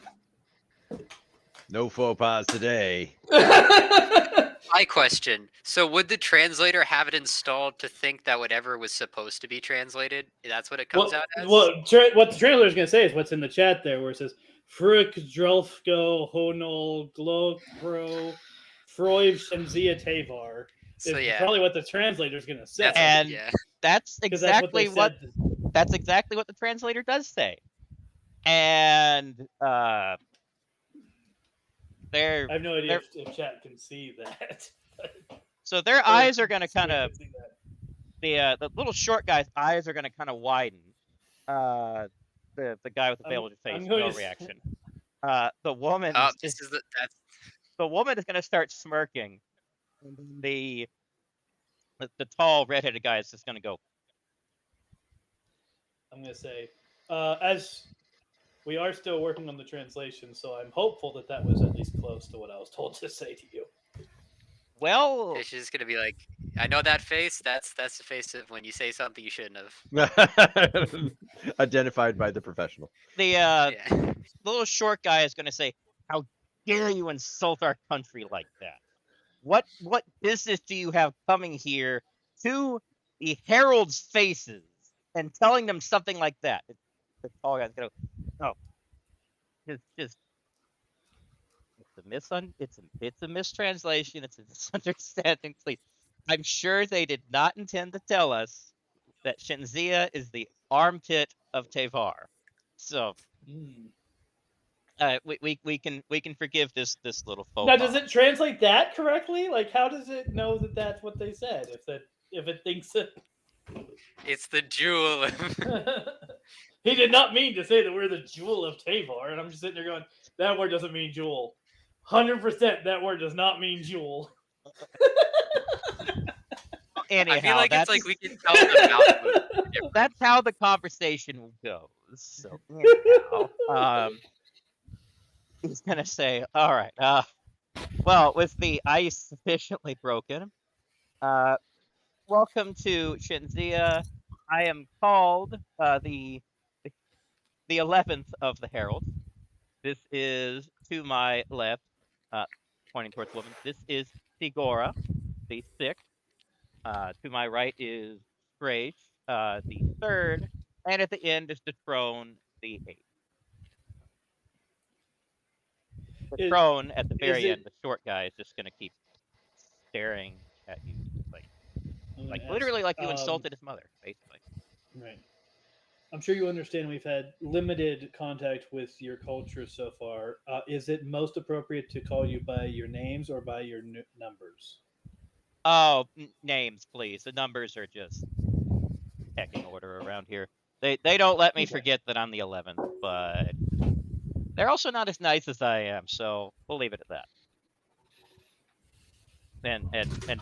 No faux pas today. My question. So would the translator have it installed to think that whatever was supposed to be translated, that's what it comes out as? What the translator is going to say is what's in the chat there, where it says Frick Drelfko Honol Glokro Freud Shenzia Teyvar. So Is yeah, probably what the translator is going to say. that's And yeah. that's 'Cause that's what they exactly what said. that's exactly what the translator does say. And I have no idea if chat can see that. so their Or eyes are going to Squid kind of can see that. the little short guy's eyes are going to kind of widen. The guy with the veil I'm- of face, I'm going no to- reaction. The woman This is that's the woman is going to start smirking. And then the tall redheaded guy is just going to go, I'm going to say, as we are still working on the translation, so I'm hopeful that was at least close to what I was told to say to you. Well, It's just gonna be like, I know that face. That's the face of when you say something you shouldn't have. Identified by the professional. the Yeah. little short guy is going to say, "How dare you insult our country like that? What business do you have coming here to the heralds' faces and telling them something like that?" The tall guy's going to go, "Oh, just it's a mistranslation. It's a misunderstanding. Please, I'm sure they did not intend to tell us that Shinzia is the armpit of Teyvar. So we can forgive this little faux Now, pas. does it translate that correctly? Like, how does it know that that's what they said? If it thinks that It's the jewel. he did not mean to say that we're the jewel of Teyvar, and I'm just sitting there going, that word doesn't mean jewel. 100% that word does not mean jewel. Anyhow, I feel like that's, it's like we can tell the mouth movement. that's how the conversation goes. So anyhow, he's gonna say, "All right, well, with the ice sufficiently broken, welcome to Shinzia. I am called the 11th of the heralds. This is to my left, pointing towards the woman. This is Sigora, the 6th. To my right is Grace, the 3rd, and at the end is the throne, the 8th. The throne at the very end, the short guy, is just gonna keep staring at you, like literally like you insulted his mother, basically. Right. I'm sure you understand we've had limited contact with your culture so far. Is it most appropriate to call you by your names or by your numbers? Oh, names, please. The numbers are just pecking order around here. They don't let me Okay. forget that I'm the 11th, but they're also not as nice as I am, so we'll leave it at that. And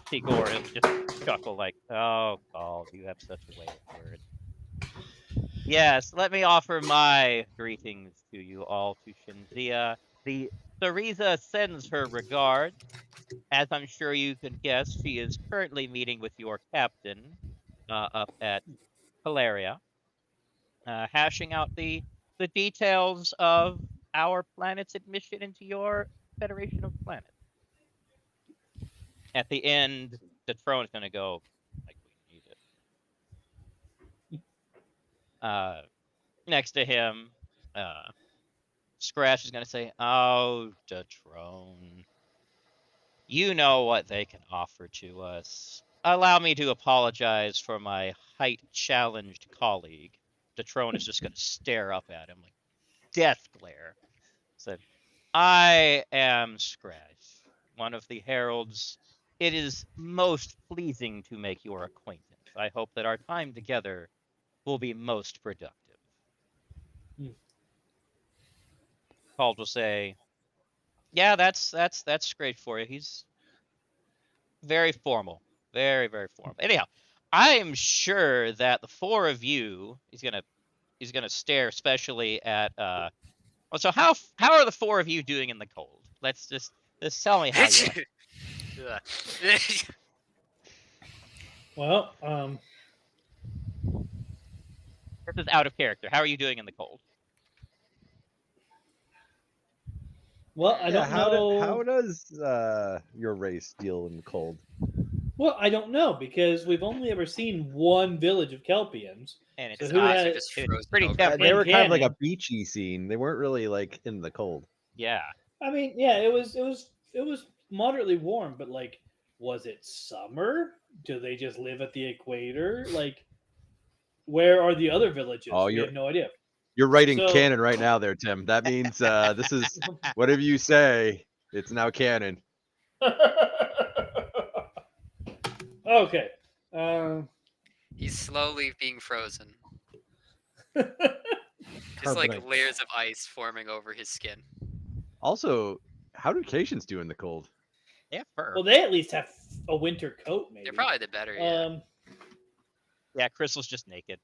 Tigor is just chuckle like, "Oh, God, you have such a way of words." Yes, let me offer my greetings to you all to Shinzia. The Theresa sends her regards. As I'm sure you can guess, she is currently meeting with your captain up at Hilaria, hashing out the details of our planet's admission into your Federation of Planets. At the end, the throne is going to go like we need it. Next to him, Scratch is going to say, "Oh, the throne. You know what they can offer to us. Allow me to apologize for my height-challenged colleague." The throne is just going to stare up at him like death glare. Said, "I am Scratch, one of the heralds. It is most pleasing to make your acquaintance. I hope that our time together will be most productive." Cald will say, "Yeah, that's great for you. He's very formal, very formal." Anyhow, I am sure that the 4 of you, he's gonna stare especially at so how are the 4 of you doing in the cold? Let's tell me how you are. Well, This is out of character. How are you doing in the cold? well, I don't know. How does your race deal in the cold? Well, I don't know because we've only ever seen one village of Kelpians. And So it's, who eyes are has? just it's frozen pretty over. tempting. They were kind of like a Canon. beachy scene. They weren't really like in the cold. Yeah. I mean, yeah, it was moderately warm, but like, was it summer? Do they just live at the equator? Like, where are the other villages? Oh, We have no idea. You're writing So- canon right now, there, Tim. That means this is whatever you say. It's now canon. Okay. He's slowly being frozen. Just like Carbonite. layers of ice forming over his skin. Also, how do Caitians do in the cold? Yeah, fur. Well, they at least have a winter coat, maybe. They're probably the better. Yeah. Yeah, Crystal's just naked.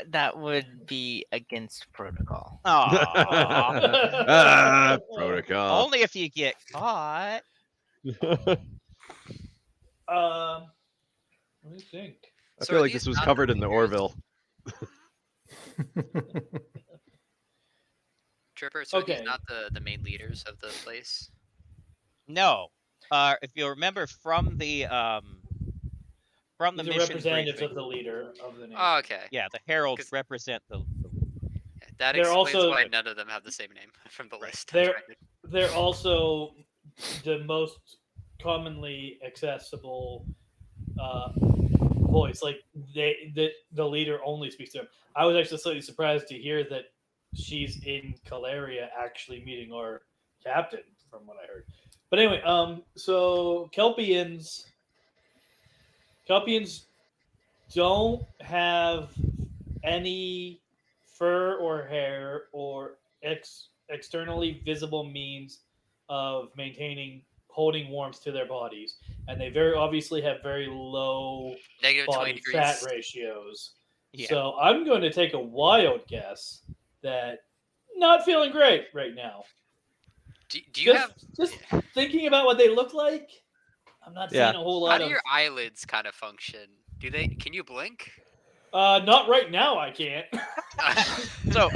That would be against protocol. Aw. Protocol. Only if you get caught. Let me think. I So feel are like these this was not the covered in the leaders? Orville. Tripper, so are Okay. these not the main leaders of the place? No. If you remember from the These are mission representatives briefing, of the leader of the nation. Oh, okay. yeah, the heralds 'Cause- represent the That They're explains also- why none of them have the same name from the Right. list. They're also the most commonly accessible voice. Like the leader only speaks to them. I was actually slightly surprised to hear that she's in Calaria actually meeting our captain, from what I heard. But anyway, so Kelpians don't have any fur or hair or externally visible means of holding warmth to their bodies, and they very obviously have very low -20 body degrees. fat ratios. Yeah. So I'm going to take a wild guess that not feeling great right now. Do you Just thinking about what they look like, I'm not Yeah. seeing a whole How lot do of. your eyelids kind of function? Can you blink? Not right now. I can't. So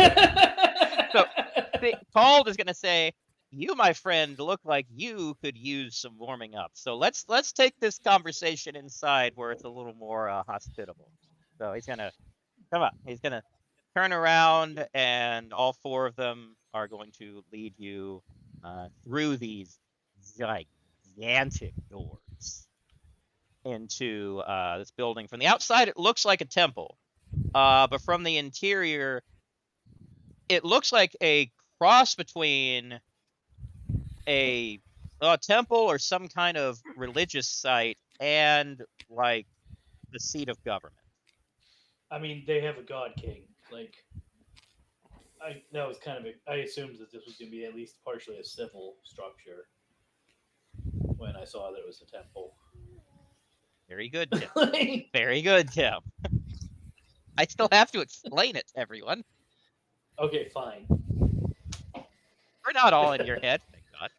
Cald is gonna say, "You, my friend, look like you could use some warming up. So let's take this conversation inside where it's a little more hospitable." So he's gonna come on. He's gonna turn around, and all four of them are going to lead you through these gigantic doors into this building. From the outside, it looks like a temple, but from the interior, it looks like a cross between a temple or some kind of religious site and like the seat of government. I mean, they have a god king. Like, that was kind of. I assumed that this was going to be at least partially a civil structure when I saw that it was a temple. Very good, Tim. Very good, Tim. I still have to explain it to everyone. Okay, fine. We're not all in your head, thank God.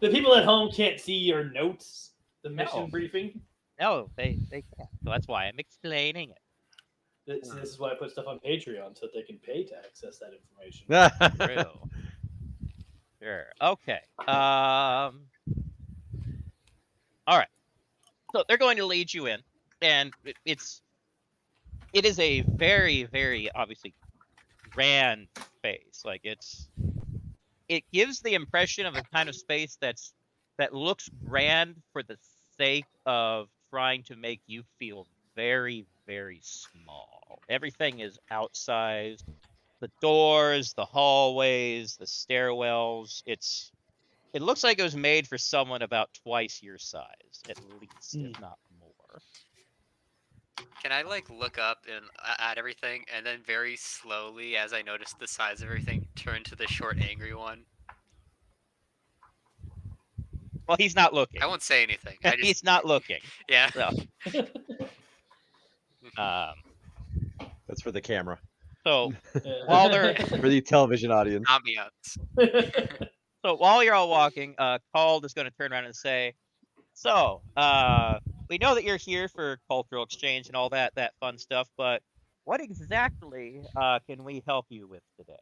The people at home can't see your notes, the mission No. briefing. No, they can't. So that's why I'm explaining it. This is why I put stuff on Patreon so that they can pay to access that information. True. Sure. Okay. All right. So they're going to lead you in, and it is a very, very obviously grand space. Like it gives the impression of a kind of space that looks grand for the sake of trying to make you feel very, very small. Everything is outsized. The doors, the hallways, the stairwells. It looks like it was made for someone about twice your size, at least, if not more. Can I look up and at everything, and then very slowly, as I notice the size of everything, turn to the short, angry one? Well, he's not looking. I won't say anything. He's not looking. Yeah. So, That's for the camera. so while they're For the television audience. Ambiance. So while you're all walking, Cald is going to turn around and say, "So, we know that you're here for cultural exchange and all that fun stuff, but what exactly can we help you with today?"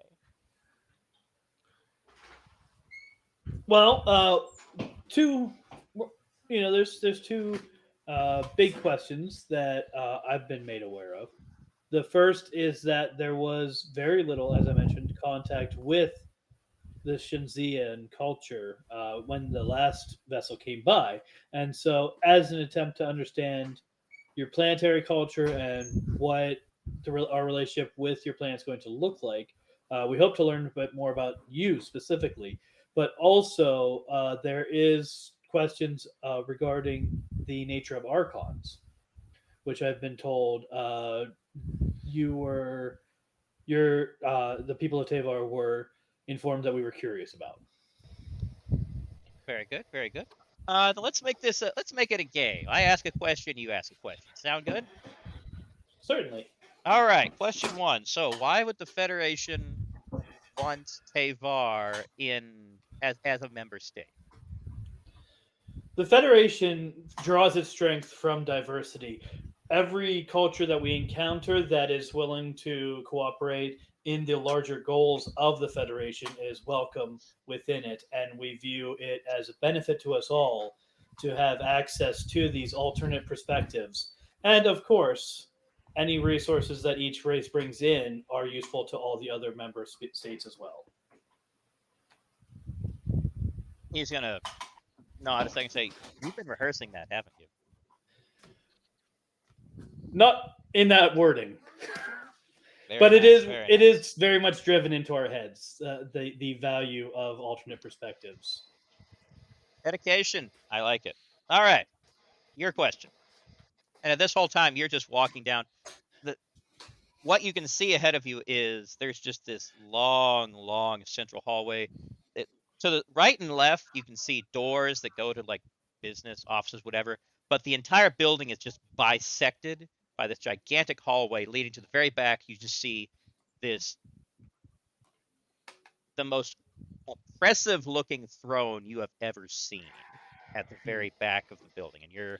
Well, there's two big questions that I've been made aware of. The first is that there was very little, as I mentioned, contact with the Shinzian culture when the last vessel came by. And so, as an attempt to understand your planetary culture and what our relationship with your planet is going to look like, we hope to learn a bit more about you specifically. But also, there is questions regarding the nature of archons, which I've been told the people of Teyvar were informed that we were curious about. Very good, very good. Then let's make this. Let's make it a game. I ask a question, you ask a question. Sound good? Certainly. All right. Question 1. So, why would the Federation want Teyvar as a member state? The Federation draws its strength from diversity. Every culture that we encounter that is willing to cooperate in the larger goals of the Federation is welcome within it, and we view it as a benefit to us all to have access to these alternate perspectives. And of course, any resources that each race brings in are useful to all the other member states as well. He's gonna nod a second and say, "You've been rehearsing that, haven't you?" Not in that wording. Very But it nice, is very it nice. is very much driven into our heads, the value of alternate perspectives. Dedication. I like it. All right. Your question. And at this whole time, you're just walking down. What you can see ahead of you is there's just this long central hallway. To the right and left, you can see doors that go to like business offices, whatever. But the entire building is just bisected by this gigantic hallway leading to the very back. You just see the most oppressive looking throne you have ever seen at the very back of the building, and you're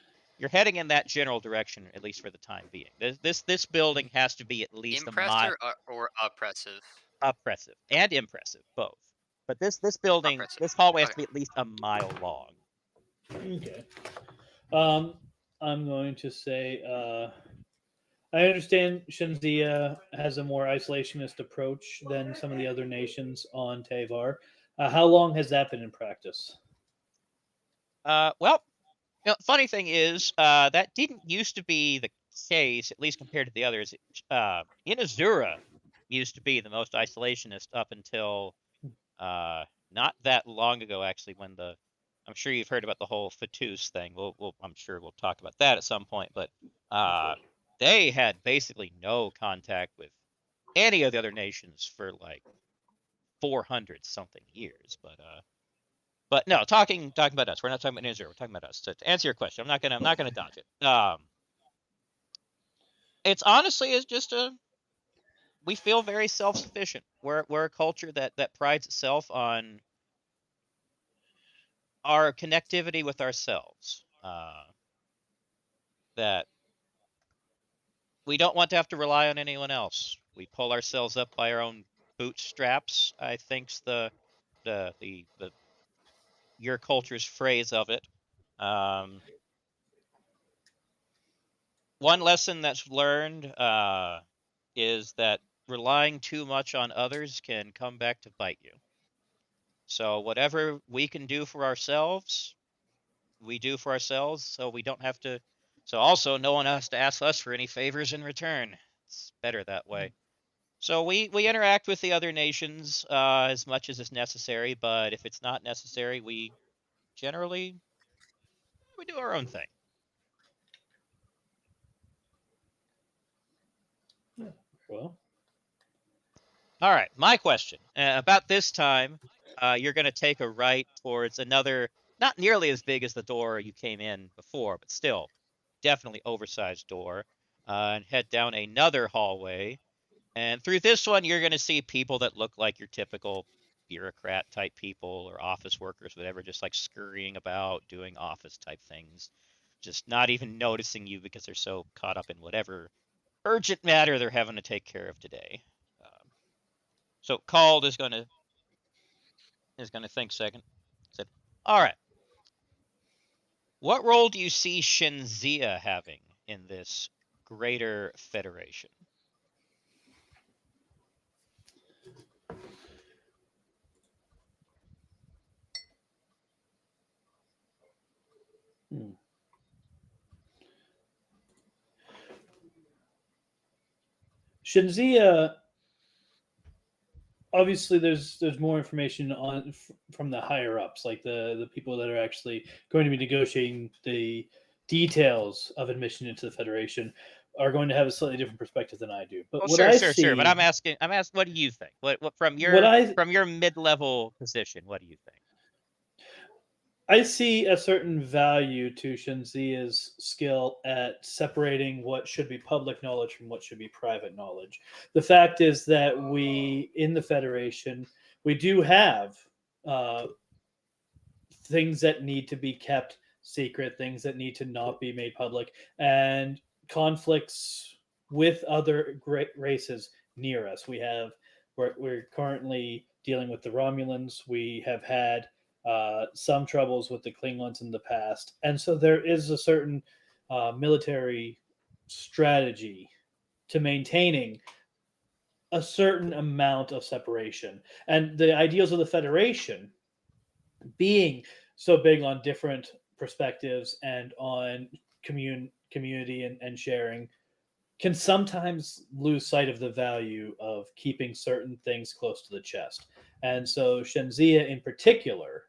heading in that general direction, at least for the time being. This building has to be at least a mile. Impressive or oppressive? Oppressive and impressive, both. But this building, Oppressive. this hallway has to Okay. be at least a mile long. Okay. I'm going to say I understand Shinzia has a more isolationist approach than some of the other nations on Teyvar. How long has that been in practice? Well, funny thing is, that didn't used to be the case, at least compared to the others. Inazura used to be the most isolationist up until not that long ago, actually, when I'm sure you've heard about the whole Fatus thing. I'm sure we'll talk about that at some point, but they had basically no contact with any of the other nations for like 400 something years. But no, talking about us. We're not talking about Israel. We're talking about us. To answer your question, I'm not gonna dodge it. It's honestly is just we feel very self-sufficient. We're a culture that prides itself on our connectivity with ourselves. That we don't want to have to rely on anyone else. We pull ourselves up by our own bootstraps, I think's the your culture's phrase of it. One lesson that's learned is that relying too much on others can come back to bite you. So whatever we can do for ourselves, we do for ourselves, so we don't have to. So also, no one has to ask us for any favors in return. It's better that way. So we interact with the other nations as much as is necessary, but if it's not necessary, we generally we do our own thing. Well, All right, my question. About this time, you're going to take a right towards another, not nearly as big as the door you came in before, but still definitely oversized door, and head down another hallway. And through this one, you're going to see people that look like your typical bureaucrat type people or office workers, whatever, just like scurrying about, doing office type things, just not even noticing you because they're so caught up in whatever urgent matter they're having to take care of today. So Called is gonna think second. Said, all right. What role do you see Shinzia having in this greater federation? Shinzia, obviously there's more information on from the higher ups, like the people that are actually going to be negotiating the details of admission into the Federation are going to have a slightly different perspective than I do. But Well, what sure, I sure, see, sure. But I'm asking, what do you think? What from what your mid-level position? What do you think? I see a certain value to Shenzia's skill at separating what should be public knowledge from what should be private knowledge. The fact is that we, in the Federation, we do have things that need to be kept secret, things that need to not be made public, and conflicts with other great races near us. We're currently dealing with the Romulans. We have had some troubles with the Klingons in the past, and so there is a certain military strategy to maintaining a certain amount of separation. And the ideals of the Federation being so big on different perspectives and on community and sharing can sometimes lose sight of the value of keeping certain things close to the chest. And so Shenzia in particular,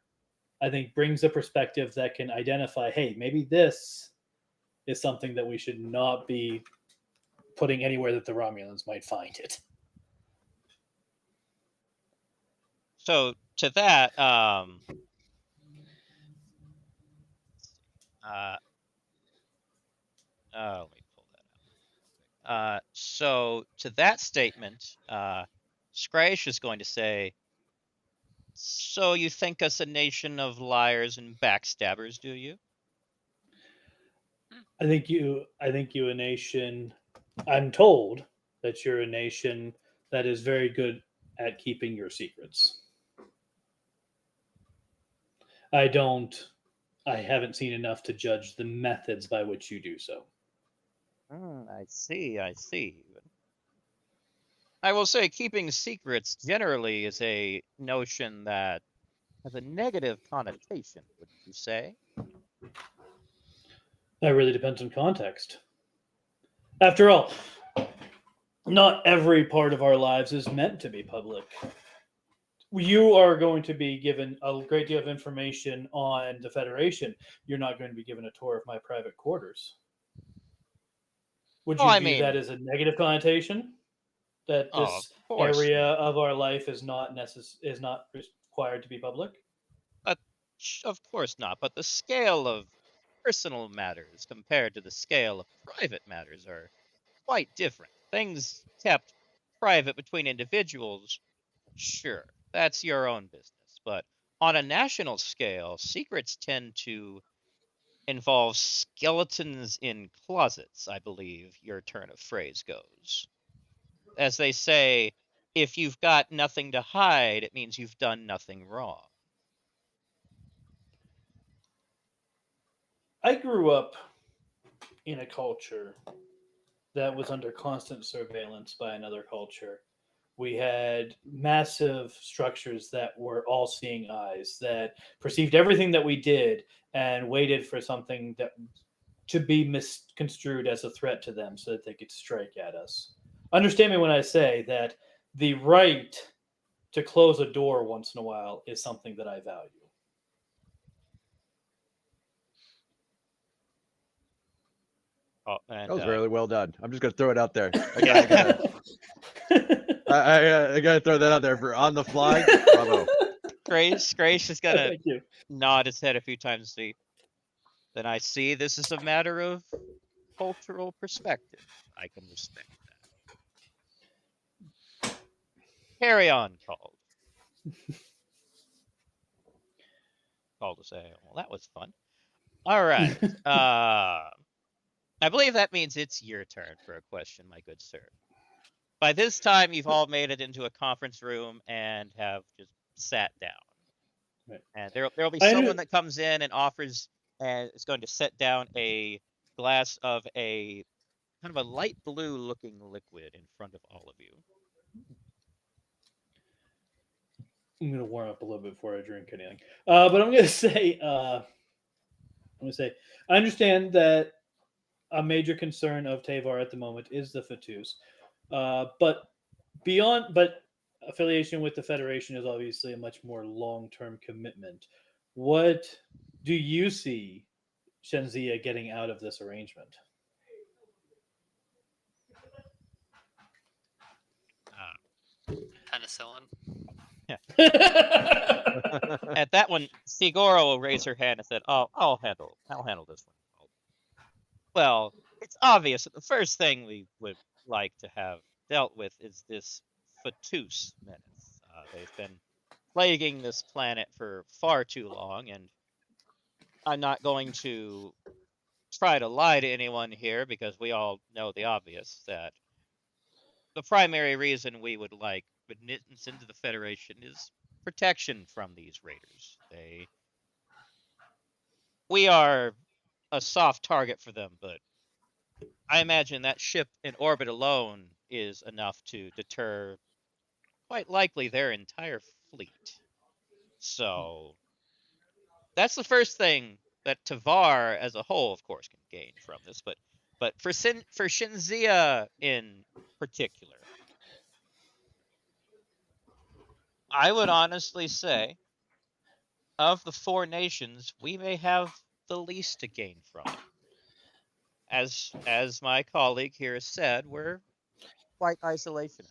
I think, brings a perspective that can identify, hey, maybe this is something that we should not be putting anywhere that the Romulans might find it. So to that, let me pull that up. So to that statement, Scraish is going to say, so you think us a nation of liars and backstabbers, do you? I think you a nation, I'm told that you're a nation that is very good at keeping your secrets. I haven't seen enough to judge the methods by which you do so. I see. I will say keeping secrets generally is a notion that has a negative connotation, wouldn't you say? That really depends on context. After all, not every part of our lives is meant to be public. You are going to be given a great deal of information on the Federation. You're not going to be given a tour of my private quarters. Would you view that as a negative connotation? That this area of our life is not required to be public? Of course not. But the scale of personal matters compared to the scale of private matters are quite different. Things kept private between individuals, sure, that's your own business. But on a national scale, secrets tend to involve skeletons in closets, I believe your turn of phrase goes. As they say, if you've got nothing to hide, it means you've done nothing wrong. I grew up in a culture that was under constant surveillance by another culture. We had massive structures that were all seeing eyes that perceived everything that we did and waited for something that to be misconstrued as a threat to them so that they could strike at us. Understand me when I say that the right to close a door once in a while is something that I value. That was really well done. I'm just gonna throw it out there. I gotta throw that out there for on the fly. Bravo. Grace is gonna nod his head a few times. Then I see this is a matter of cultural perspective. I can respect that. Carry on, called. Called to say, well, that was fun. All right. I believe that means it's your turn for a question, my good sir. By this time, you've all made it into a conference room and have just sat down. Right. And there'll be someone that comes in and offers and is going to set down a glass of a kind of a light blue looking liquid in front of all of you. I'm going to warm up a little bit before I drink anything. But I'm going to say, I understand that a major concern of Teyvar at the moment is the Fatus. But affiliation with the Federation is obviously a much more long-term commitment. What do you see Shenzia getting out of this arrangement? Penicillin. At that one, Sigora will raise her hand and said, "Oh, I'll handle this one." Well, it's obvious that the first thing we would like to have dealt with is this Fatus menace. They've been plaguing this planet for far too long, and I'm not going to try to lie to anyone here because we all know the obvious that the primary reason we would like admittance into the Federation is protection from these raiders. We are a soft target for them, but I imagine that ship in orbit alone is enough to deter quite likely their entire fleet. So that's the first thing that Teyvar as a whole, of course, can gain from this. But for Shinzia in particular, I would honestly say, of the four nations, we may have the least to gain from it. As my colleague here has said, we're quite isolationist.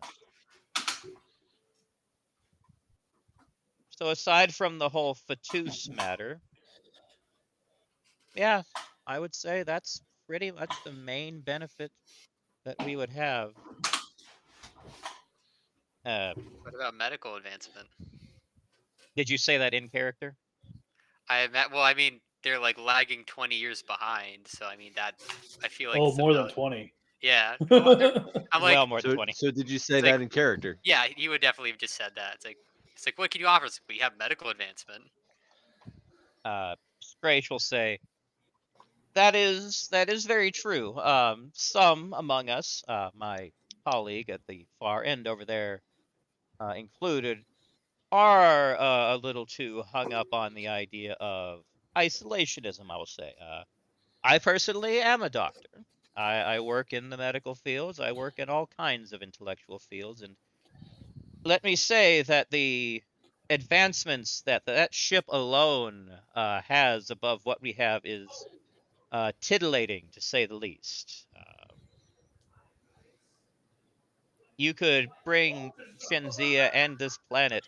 So aside from the whole Fatus matter, yeah, I would say that's pretty much the main benefit that we would have. What about medical advancement? Did you say that in character? Well, I mean, they're like lagging 20 years behind, so I mean that I feel like Oh, more than about- 20. Yeah. Well, I'm like, Well, more than So, 20. so did you say It's like- that in character? yeah, he would definitely have just said that. It's like, what can you offer us? We have medical advancement. Scraish will say, that is very true. Some among us, my colleague at the far end over there included, are a little too hung up on the idea of isolationism, I will say. I personally am a doctor. I work in the medical fields. I work in all kinds of intellectual fields. And let me say that the advancements that that ship alone has above what we have is titillating, to say the least. You could bring Shenzia and this planet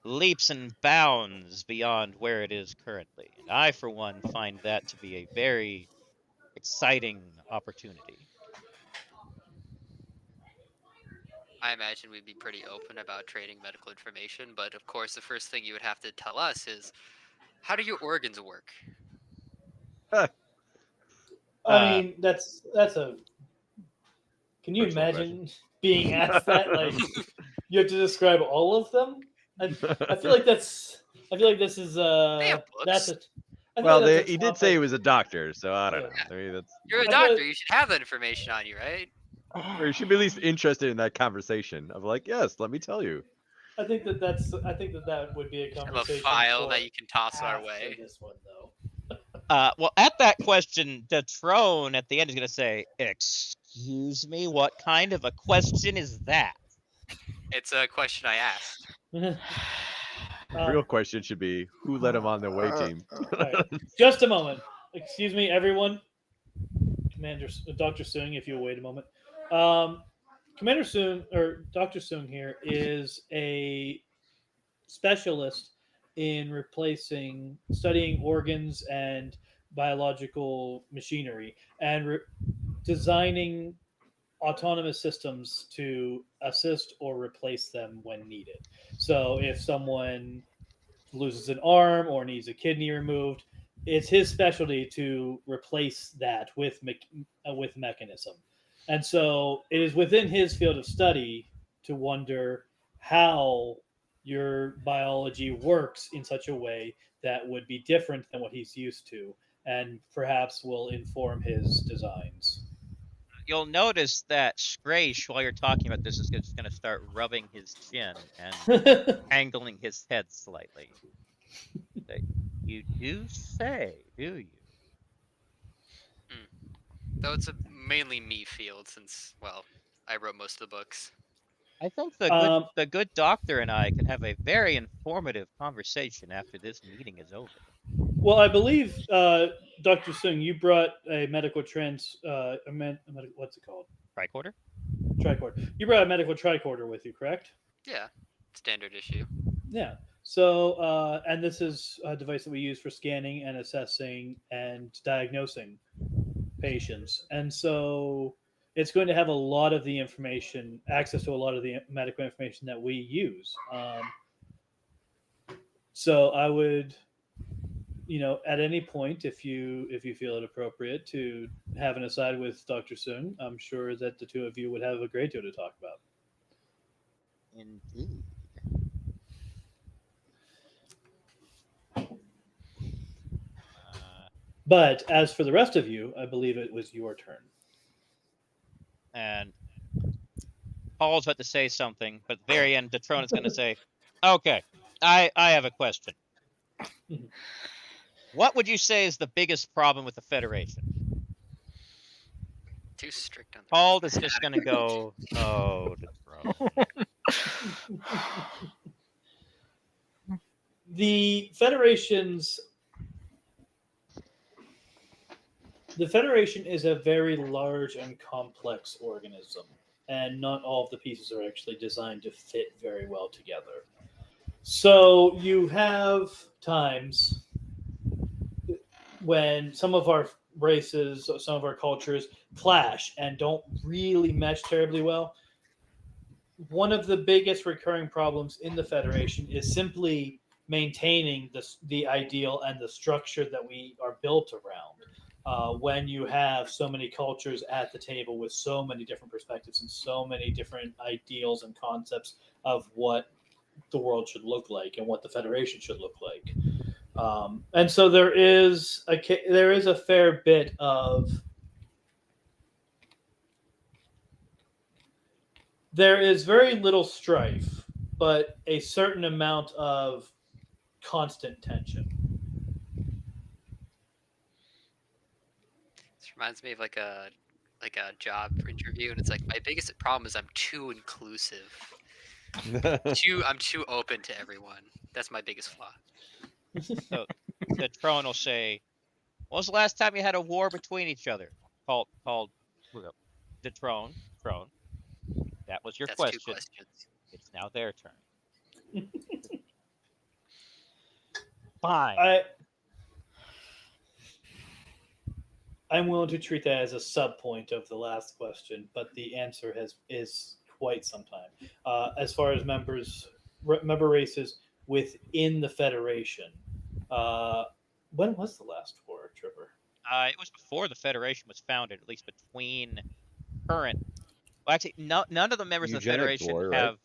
leaps and bounds beyond where it is currently. And I, for one, find that to be a very exciting opportunity. I imagine we'd be pretty open about trading medical information, but of course, the first thing you would have to tell us is, how do your organs work? I mean, that's a. Can you Personal imagine being asked that? Like, you have to describe all of them. I feel like that's. I feel like this is. They have That's books. a. I feel Well, like that's a he did say he topic- was a doctor, so I don't Yeah. know. I mean, that's You're a I feel doctor. like- You should have that information on you, right? or you should be at least interested in that conversation of like, yes, let me tell you. I think that would be a Have a conversation. file for that you can toss our after way. This one though. Well, at that question, Detrone at the end is going to say, "Excuse me, what kind of a question is that?" It's a question I asked. The real question should be, who let him on the away team? Alright, just a moment. Excuse me, everyone. Commander Dr. Sung, if you'll wait a moment. Commander Sung or Dr. Sung here is a specialist in studying organs and biological machinery and designing autonomous systems to assist or replace them when needed. So if someone loses an arm or needs a kidney removed, it's his specialty to replace that with mechanism. And so it is within his field of study to wonder how your biology works in such a way that would be different than what he's used to and perhaps will inform his designs. You'll notice that Scraish, while you're talking about this, is just going to start rubbing his chin and angling his head slightly. You do say, do you? Though it's a mainly me field since, well, I wrote most of the books. I think the good doctor and I can have a very informative conversation after this meeting is over. Well, I believe, Dr. Sung, you brought a medical what's it called? Tricorder? Tricorder. You brought a medical tricorder with you, correct? Yeah. standard issue. Yeah. So, and this is a device that we use for scanning and assessing and diagnosing patients. And so it's going to have a lot of the information, access to a lot of the medical information that we use. So I would, at any point, if you feel it appropriate to have an aside with Dr. Sung, I'm sure that the two of you would have a great deal to talk about. Indeed. But as for the rest of you, I believe it was your turn. And Paul's about to say something, but at the very end, Detrone is going to say, "Okay, I have a question. What would you say is the biggest problem with the Federation?" Too strict on the Paul is just going to go, "Oh, Detrone." The Federation is a very large and complex organism, and not all of the pieces are actually designed to fit very well together. So you have times when some of our races, some of our cultures clash and don't really mesh terribly well. One of the biggest recurring problems in the Federation is simply maintaining the ideal and the structure that we are built around. When you have so many cultures at the table with so many different perspectives and so many different ideals and concepts of what the world should look like and what the Federation should look like. And so there is a fair bit of there is very little strife, but a certain amount of constant tension. This reminds me of like a job interview, and it's like my biggest problem is I'm too inclusive. I'm too open to everyone. That's my biggest flaw. So Detrone will say, "When was the last time you had a war between each other?" Called Detrone. Trone. That was your That's question. 2 questions. It's now their turn. Fine. I'm willing to treat that as a sub point of the last question, but the answer is quite some time. As far as member races within the Federation, when was the last war, Trevor? It was before the Federation was founded, at least between current. Well, actually, none of the members of the Eugenic Federation war, right? have.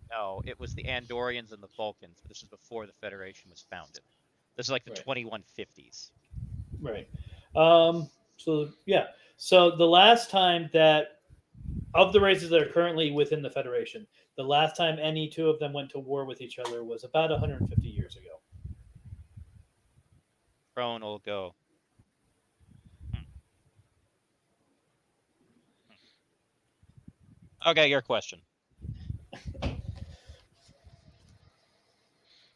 No, it was the Andorians and the Vulcans, but this is before the Federation was founded. This is like the Right. 2150s. Right. So yeah. So the last time that of the races that are currently within the Federation, the last time any two of them went to war with each other was about 150 years ago. Crone will go. Okay, your question.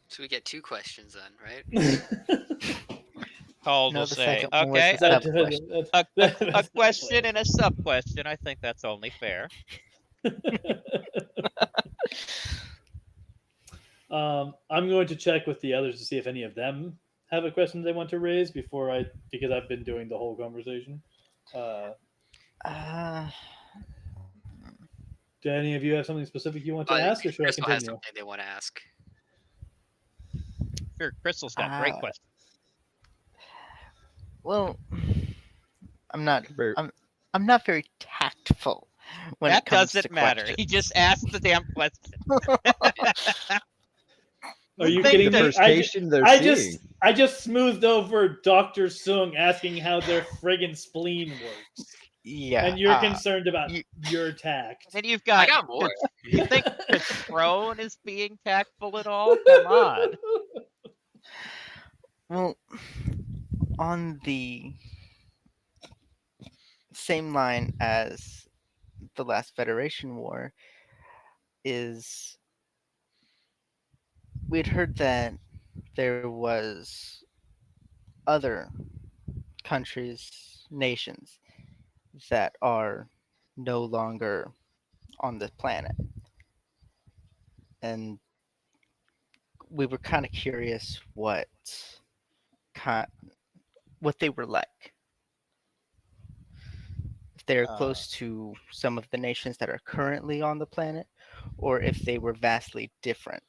So we get 2 questions then, right? Called No, will the say, second one was okay, the sub-question. a question and a sub question. I think that's only fair. I'm going to check with the others to see if any of them have a question they want to raise because I've been doing the whole conversation. Do any of you have something specific you want to ask, or should Crystal I has continue? something they want to ask. Sure, Crystal's got great questions. Well, I'm not Very- I'm not very tactful when That it comes doesn't to matter. questions. He just asked the damn question. Are you Think kidding that- me? First patient they're I seeing. just smoothed over Dr. Sung asking how their friggin' spleen works. Yeah. And you're concerned about you- your tact. Then you've I got. got more. You think Crone is being tactful at all? Come on. Well, on the same line as the last Federation War is we'd heard that there was other countries, nations that are no longer on the planet. and we were kind of curious what they were like. If they're close to some of the nations that are currently on the planet, or if they were vastly different.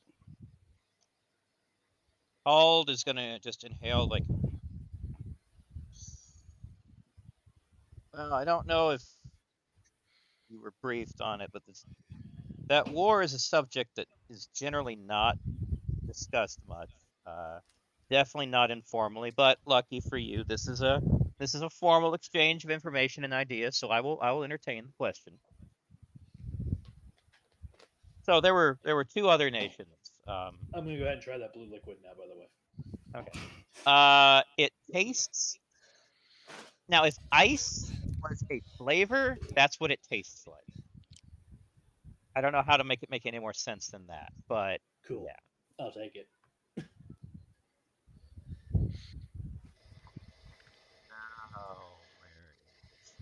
Ald is gonna just inhale like. Well, I don't know if you were briefed on it, but that war is a subject that is generally not discussed much. Definitely not informally, but lucky for you, this is a formal exchange of information and ideas. So I will entertain the question. So there were 2 other nations. I'm gonna go ahead and try that blue liquid now. By the way. Okay. It tastes. Now, if ice was a flavor, that's what it tastes like. I don't know how to make it make any more sense than that, but Cool. yeah. I'll take it. Oh, where is?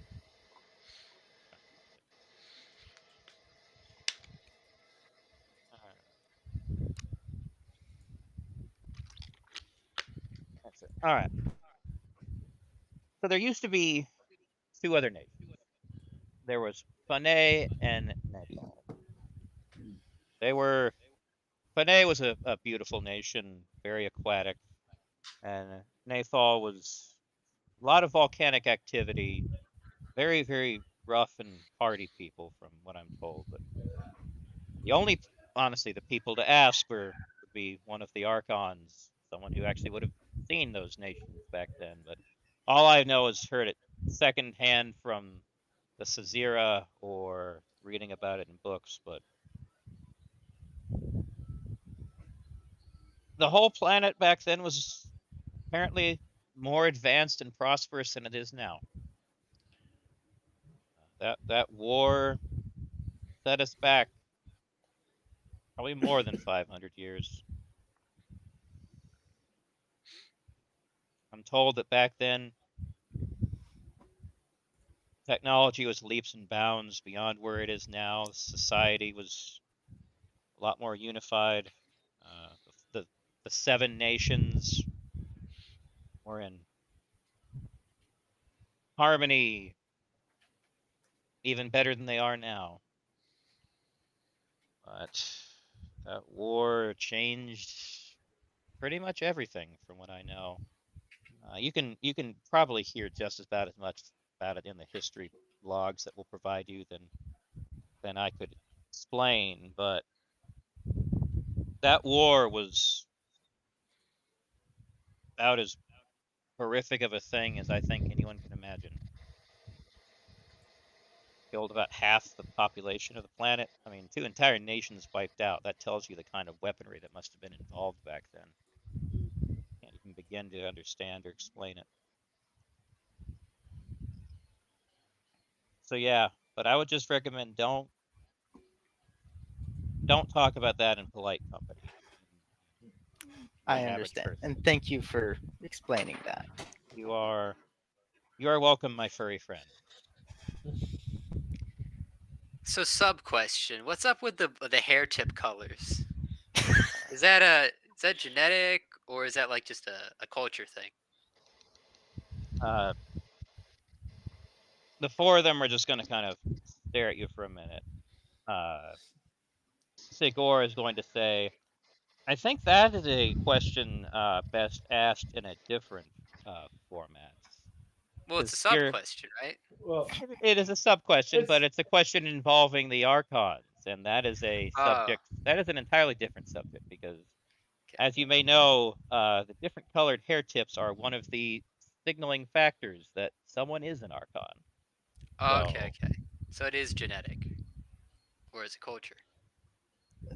That's it. All right. So there used to be 2 other nations. There was Panay and Nepal. Panay was a beautiful nation, very aquatic, and Nathal was a lot of volcanic activity, very, very rough and hardy people, from what I'm told. But honestly, the people to ask would be one of the archons, someone who actually would have seen those nations back then. But all I know is heard it secondhand from the Sazira or reading about it in books. But the whole planet back then was apparently more advanced and prosperous than it is now. That war set us back probably more than 500 years. I'm told that back then technology was leaps and bounds beyond where it is now. Society was a lot more unified. The 7 nations were in harmony, even better than they are now. But that war changed pretty much everything, from what I know. You can probably hear just about as much about it in the history logs that we'll provide you than I could explain. But that war was about as horrific of a thing as I think anyone can imagine. Killed about half the population of the planet. I mean, 2 entire nations wiped out. That tells you the kind of weaponry that must have been involved back then. Can't even begin to understand or explain it. So yeah, but I would just recommend don't talk about that in polite company. I understand, and thank you for explaining that. You are welcome, my furry friend. So sub question: what's up with the hair tip colors? Is that genetic, or is that like just a culture thing? The 4 of them are just going to kind of stare at you for a minute. Sigor is going to say, I think that is a question best asked in a different format. Well, it's a sub question, right? Well, it is a sub question, but it's a question involving the archons, and that is a subject. That is an entirely different subject because, as you may know, the different colored hair tips are one of the signaling factors that someone is an archon. Okay. So it is genetic, or is it culture?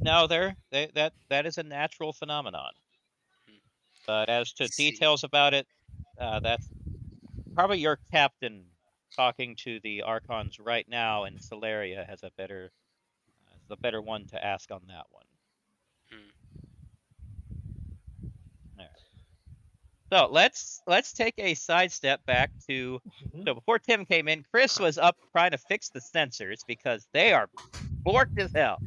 No, that is a natural phenomenon. But as to details about it, that's probably your captain talking to the archons right now in Celeria has the better one to ask on that one. There. So let's take a sidestep back to so before Tim came in, Chris was up trying to fix the sensors because they are borked as hell.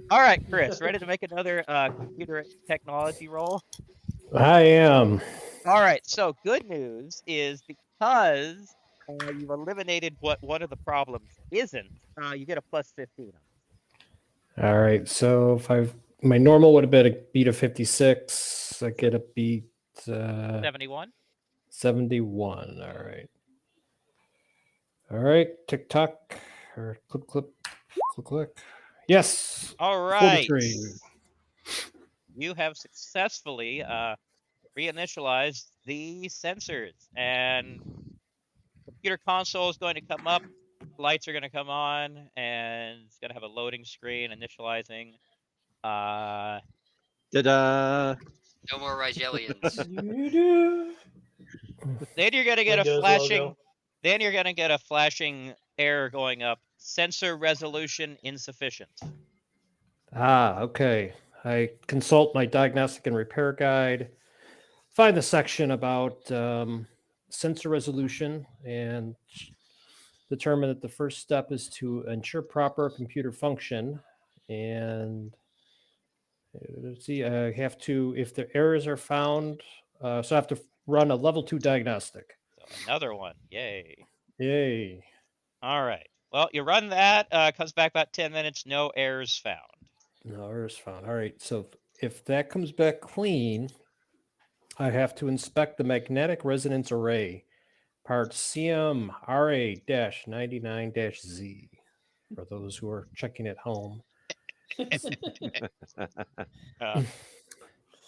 All right, Chris, ready to make another computer technology roll? I am. All right, so good news is because you've eliminated what one of the problems isn't, you get a plus 15. All right. So if my normal would have been a beat of 56. I get a beat 71. 71. All right. All right. Tick tock or clip clip click click. Yes. All right. 43. You have successfully reinitialized the sensors, and computer console is going to come up, lights are going to come on, and it's going to have a loading screen initializing. Ta-da! No more Rigelians. Then you're going to get Windows a flashing. logo. Then you're going to get a flashing error going up. Sensor resolution insufficient. Okay. I consult my diagnostic and repair guide, find the section about sensor resolution, and determine that the first step is to ensure proper computer function. And let's see, I have to, if the errors are found, so I have to run a level 2 diagnostic. So another one. Yay. Yay. All right. Well, you run that. Comes back about 10 minutes. No errors found. No errors found. All right. So if that comes back clean, I have to inspect the magnetic resonance array, part CMRA-99-Z, for those who are checking at home. Uh,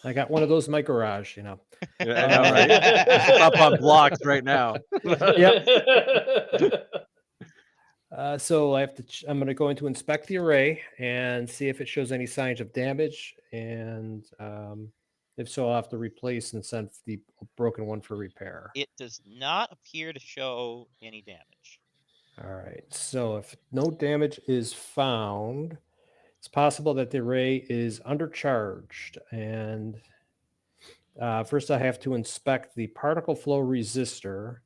I got one of those in my garage, Yeah, I know, right? It's up on blocks right now. So I have to. I'm going to go into inspect the array and see if it shows any signs of damage, and if so, I'll have to replace and send the broken one for repair. it does not appear to show any damage. All right. So if no damage is found, it's possible that the array is undercharged, and first I have to inspect the particle flow resistor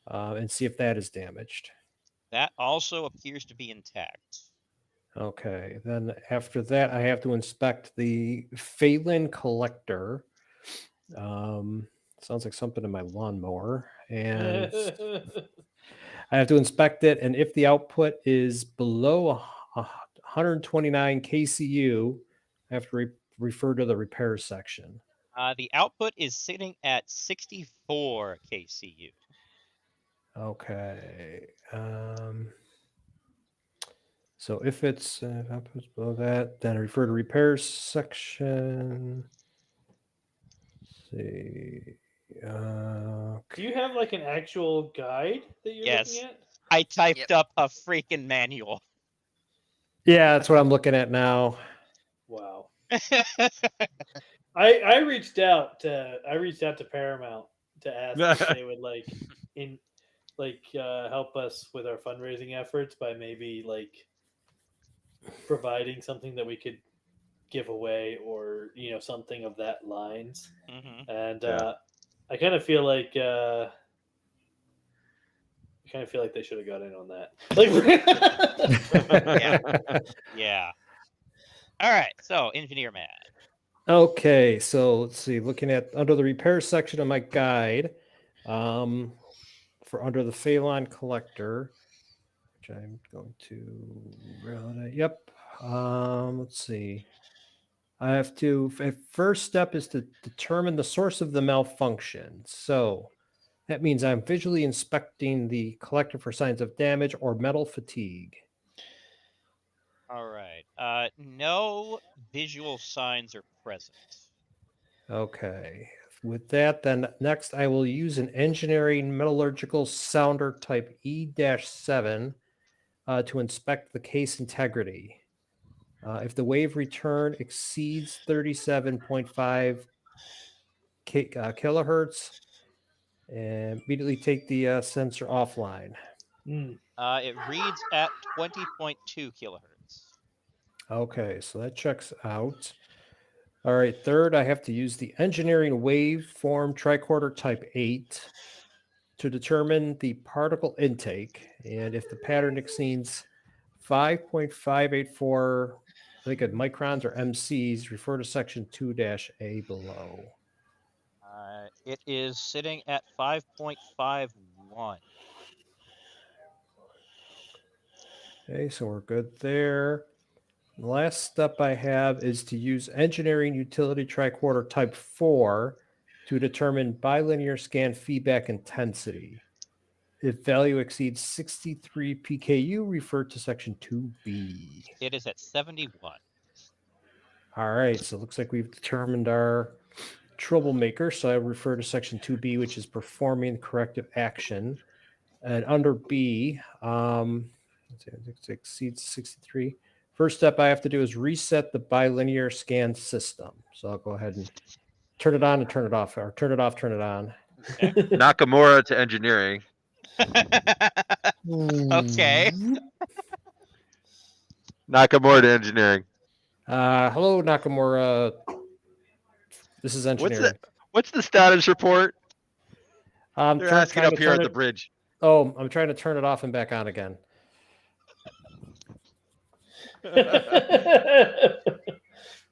and see if that is damaged. That also appears to be intact. Okay, then after that, I have to inspect the Phelan collector. Sounds like something in my lawnmower. And I have to inspect it. And if the output is below 129 kCu, I have to refer to the repair section. The output is sitting at 64 kCu. Okay. So if it's outputs below that, then I refer to repair section. Let's see. Do you have like an actual guide that you're Yes. looking at? I typed up a freaking manual. Yeah, that's what I'm looking at now. Wow. I reached out to Paramount to ask if they would help us with our fundraising efforts by maybe like providing something that we could give away, or something of that lines. Mhm. And Yeah. I kind of feel like they should have got in on that. Yeah. All right. So, engineer man. Okay, so let's see. Looking at under the repair section of my guide, for under the Phelan collector, which I'm going to run. Yep. Let's see. I have to. First step is to determine the source of the malfunction. So that means I'm visually inspecting the collector for signs of damage or metal fatigue. All right. No visual signs are present. Okay. With that, then next I will use an engineering metallurgical sounder type E-7 to inspect the case integrity. If the wave return exceeds 37.5 kilohertz, and immediately take the sensor offline. It reads at 20.2 kilohertz. Okay, so that checks out. All right, third, I have to use the engineering waveform tricorder type 8 to determine the particle intake. And if the pattern exceeds 5.584 think at microns or MCs, refer to section 2-A below. It is sitting at 5.51. Okay, so we're good there. The last step I have is to use engineering utility tricorder type 4 to determine bilinear scan feedback intensity. If value exceeds 63 PKU, refer to section 2B. It is at 71. All right, so it looks like we've determined our troublemaker. So I refer to section 2B, which is performing corrective action. And under B, it exceeds 63. First step I have to do is reset the bilinear scan system. So I'll go ahead and turn it on and turn it off, or turn it off, turn it on. Nakamura to engineering. Okay. Nakamura to engineering. Hello, Nakamura. This is engineering. What's the status report? I'm They're trying asking to up here turn at the it. bridge. Oh, I'm trying to turn it off and back on again.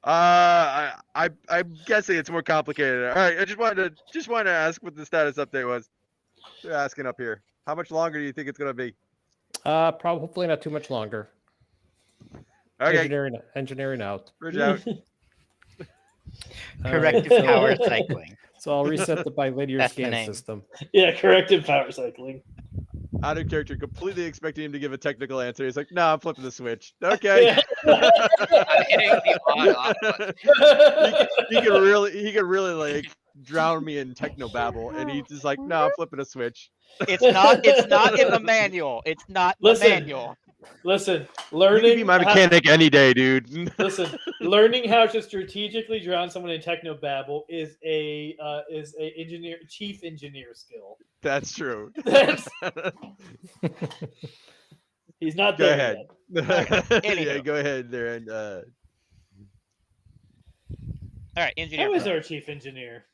I'm guessing it's more complicated. All right, I just wanted to ask what the status update was. They're asking up here. How much longer do you think it's gonna be? Probably hopefully not too much longer. Okay, Engineering out. bridge out. All Corrective right, so- power cycling. So I'll reset the bilinear That's the scan name. system. Yeah, corrective power cycling. Out of character, completely expecting him to give a technical answer. He's like, "No, I'm flipping the switch." Okay. Yeah. I'm hitting the on-off button. he could really like drown me in techno babble, and he's just like, "No, I'm flipping a switch." It's not in the manual. It's not in the Listen. manual. Listen, You learning. can be my mechanic any day, dude. Listen, learning how to strategically drown someone in technobabble is a chief engineer skill. That's true. That's- He's not Go there ahead. yet. Yeah, Anywho. go ahead there and All right, engineer. How is our chief engineer?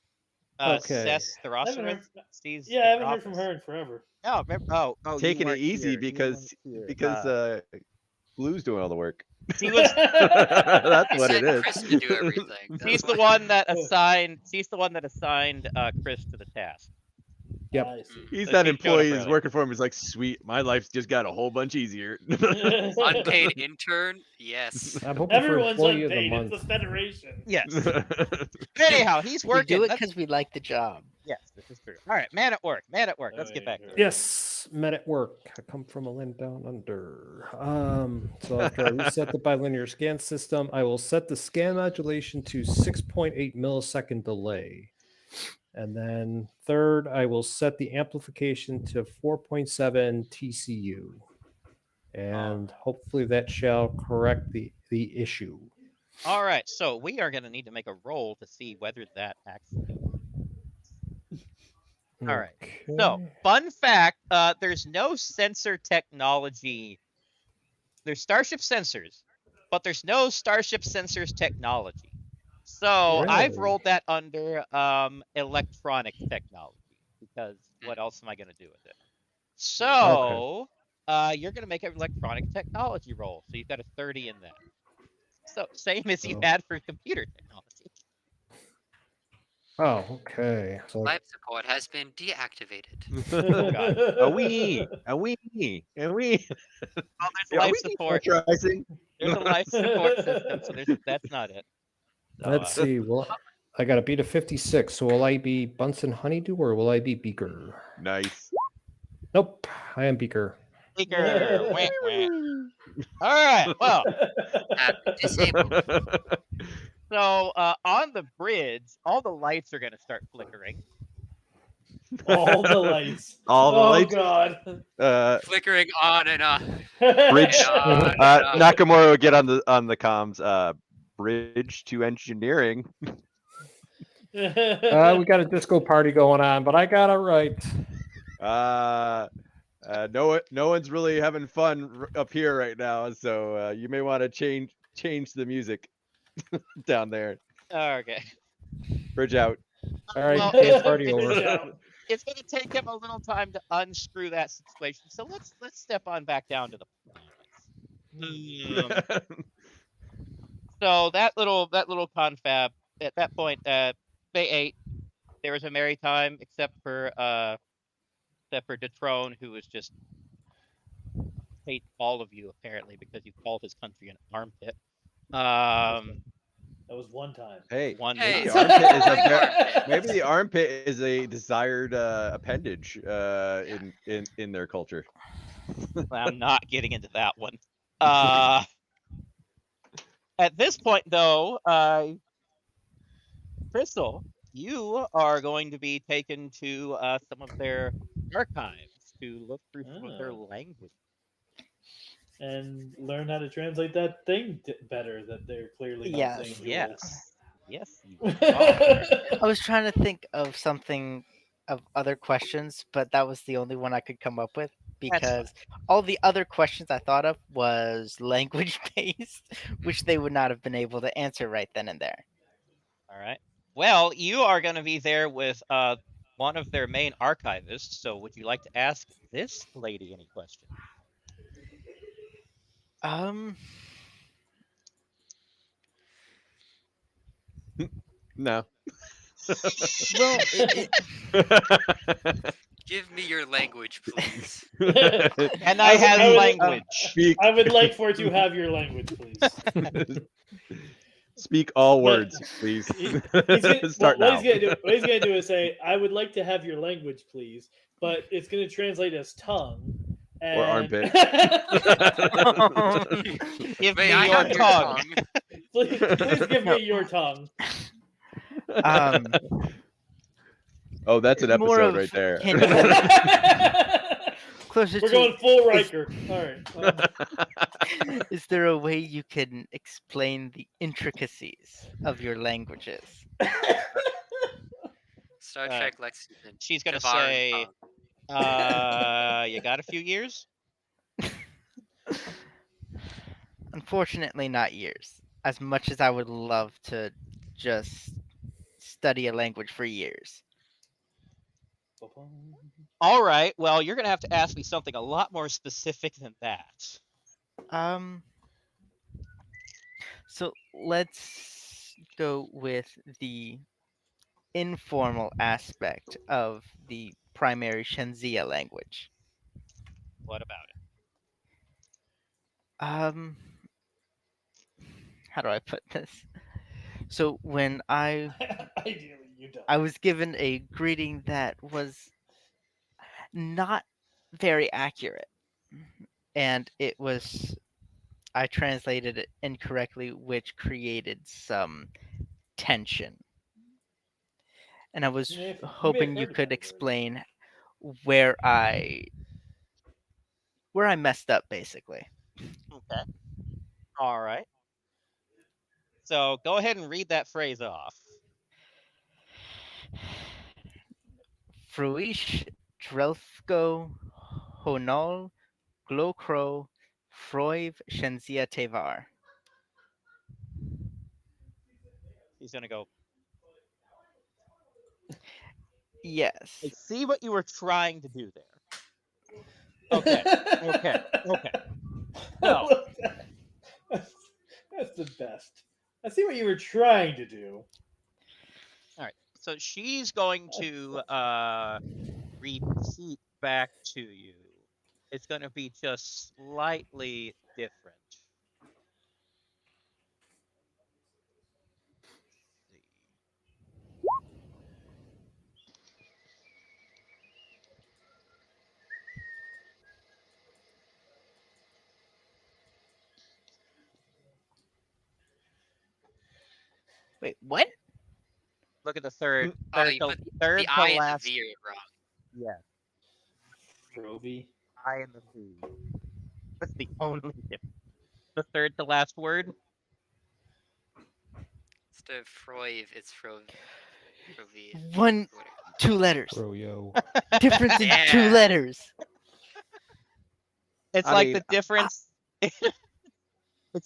Okay. Seth I haven't heard, Steve's yeah, I in haven't heard from office. her in forever. Oh, remember, you taking it weren't easy here. You because weren't here. Blue's doing all the work. He was. That's I what it sent is. Chris to do everything. That's He's the why. one that assigned. He's the one that assigned Chris to the task. Yep. I see. He's So that he showed up employee who's early. working for him. He's like, sweet, my life's just got a whole bunch easier. Unpaid intern? Yes. I'm hoping for Everyone's employee of the unpaid. month. It's the Federation. Yes. Anyhow, he's We working. do it Let's- because we like the job. Yes, this is true. All right, man at work. Man at work. Let's get back to it. Yes, men at work. I come from a land down under. So after I reset the bilinear scan system, I will set the scan modulation to 6.8 millisecond delay. And then third, I will set the amplification to 4.7 TCU. And hopefully that shall correct the issue. All right, so we are going to need to make a roll to see whether that actually. All right. So, Okay. fun fact: there's no sensor technology. There's Starship sensors, but there's no Starship sensors technology. So I've Really? rolled that under electronic technology because what else am I going to do with it? So you're going to make an electronic technology roll. So you've got a 30 in that. So same as you Oh. had for computer technology. Oh, okay. So Life support has been deactivated. A wee. Oh, there's Are life we support. depressurizing? There's a life support system, so that's not it. So, let's see. Well, I got to beat a 56. So will I be Bunsen Honeydew or will I be Beaker? Nice. Nope. I am Beaker. Speaker. Wah, wah. All right. Well, Disabled. so on the bridge, all the lights are going to start flickering. All the lights. All the Oh lights. God. Flickering on and on. Bridge. And on and on. Nakamura will get on the comms. Bridge to engineering. We got a disco party going on, but I got it right. No one's really having fun up here right now, so you may want to change the music down there. Okay. Bridge out. All right, Well, dance party Bridge over. out. It's going to take him a little time to unscrew that situation. So let's step on back down to the planets. So that little confab at that point, they ate. There was a merry time, except for Detrone, who was just hate all of you apparently because you called his country an armpit. That was one time. Hey, One maybe time. the armpit is Like a armpit. maybe the armpit is a desired appendage in their culture. I'm not getting into that one. At this point, though, Crystal, you are going to be taken to some of their archives to look through some of their Oh. language. And learn how to translate that thing better that they're clearly not Yes. saying. to Yes. Yes, you us. I was trying to think of something of other questions, but that was the only one I could come up with because all the other questions I thought of was language based, which they would not have been able to answer right then and there. All right. Well, you are going to be there with one of their main archivists. So, would you like to ask this lady any questions? No. Well, Give me your language, please. And I would- have I would- language. Speak. I would like for to have your language, please. Speak all But words, please. Start now. what he's gonna do is say, "I would like to have your language, please," but it's gonna translate as tongue Or armpit. Give May me I your have your tongue. tongue? please give me your tongue. Oh, that's an More episode of right there. hint- closer We're to. going full Riker. All right. Is there a way you can explain the intricacies of your languages? Star Trek Lexington. She's going to Teyvar and say, tongue. you got a few years? Unfortunately, not years. As much as I would love to just study a language for years. All right. Well, you're going to have to ask me something a lot more specific than that. So let's go with the informal aspect of the primary Shenzia language. What about it? How do I put this? So when Ideally, you don't. I was given a greeting that was not very accurate, and I translated it incorrectly, which created some tension. And I was You may have hoping you heard could about it explain where I messed up, basically. Okay. All right. So go ahead and read that phrase off. Fruish, Drelfko, Honol, Glokro, Froiv, Shenzia Teyvar. He's going to go, Yes. I see what you were trying to do there. Okay. No. That's the best. I see what you were trying to do. All right. So she's going to repeat back to you. It's going to be just slightly different. Wait, what? Look at the third. Oh, Third, you to, put third the to I and last. the V are wrong. Yes. Roby. I and the V. That's the only difference. The third to last word. Instead of Froiv, it's Froviv. 2 letters. Froyo. Difference in 2 Yeah. letters. It's I like mean, the difference. It's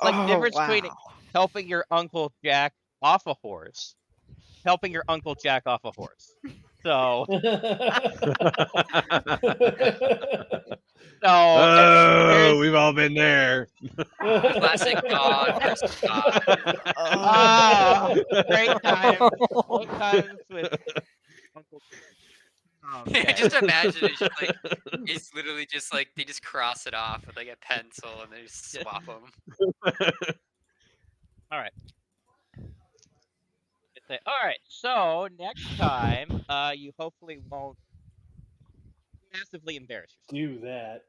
like the difference between helping your Uncle Jack off a horse, helping your Uncle Jack off a horse. So So Oh, there's- we've all been there. Classic God versus God. Ah, great times. Great times with Uncle. Okay. Just imagine it's just like it's literally just like they just cross it off with like a pencil and they just swap them. All right. All right. So next time, you hopefully won't massively embarrass yourself. Do that.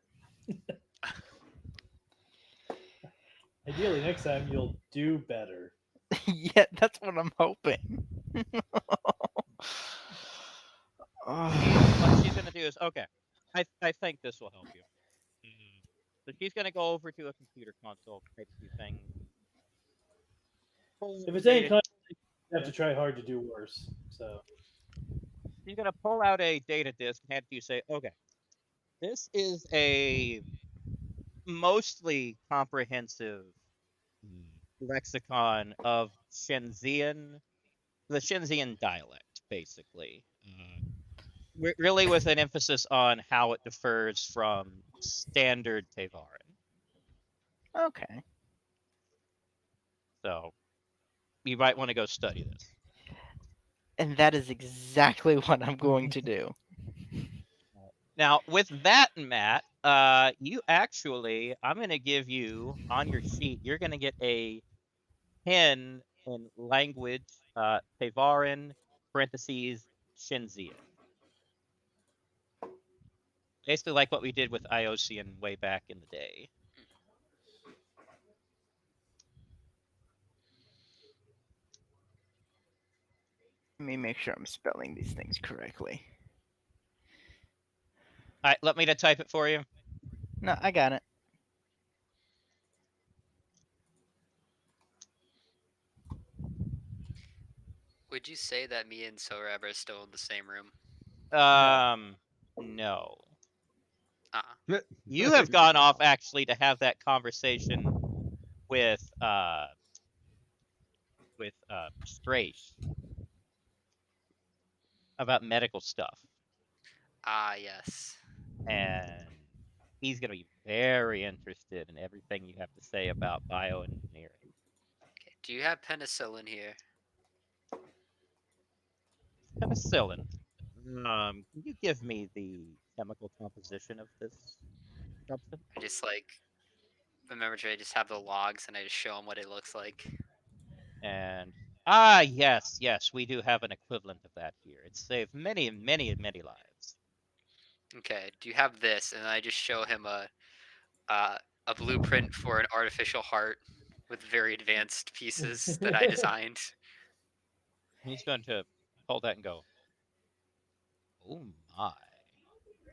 Ideally, next time you'll do better. Yeah, that's what I'm hoping. What she's gonna do is okay. I think this will help you. So she's gonna go over to a computer console, type a few things. If it's any kind, you have to try hard to do worse. So She's gonna pull out a data disk and hand it to you. Say, okay, this is a mostly comprehensive lexicon of Shenzian, the Shenzian dialect, basically. Really with an emphasis on how it differs from standard Teyvarin. Okay. So you might want to go study this. And that is exactly what I'm going to do. Now, with that, Matt, you actually, I'm going to give you on your sheet, you're going to get a pin in language, Teyvarin, parentheses, Shenzian. Basically like what we did with Iosian way back in the day. Let me make sure I'm spelling these things correctly. All right, let me to type it for you. No, I got it. Would you say that me and Sorab are still in the same room? No. Uh-uh. You have gone off actually to have that conversation with Strafe about medical stuff, Ah, yes. and he's gonna be very interested in everything you have to say about bioengineering. Okay. Do you have penicillin here? Penicillin. Can you give me the chemical composition of this substance? I just like remember to just have the logs and I just show him what it looks like. And yes, we do have an equivalent of that here. It's saved many lives. Okay. Do you have this? And I just show him a blueprint for an artificial heart with very advanced pieces that I designed. He's going to hold that and go, oh my.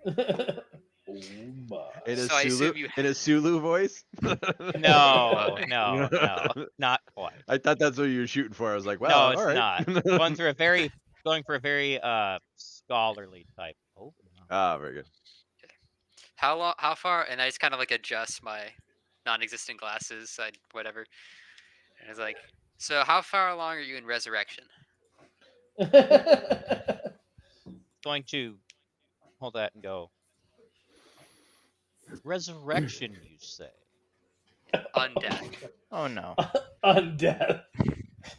oh my. In a So I Sulu, assume you- in a Sulu voice. No, not quite. I thought that's what you were shooting for. I was like, No, well, it's all right. not. Going for a very scholarly type. Oh my. Ah, very good. How far? And I just kind of like adjust my non-existent glasses, whatever. And it's like, so how far along are you in resurrection? Going to hold that and go. Resurrection, you say? Undeath. Oh no. Undeath.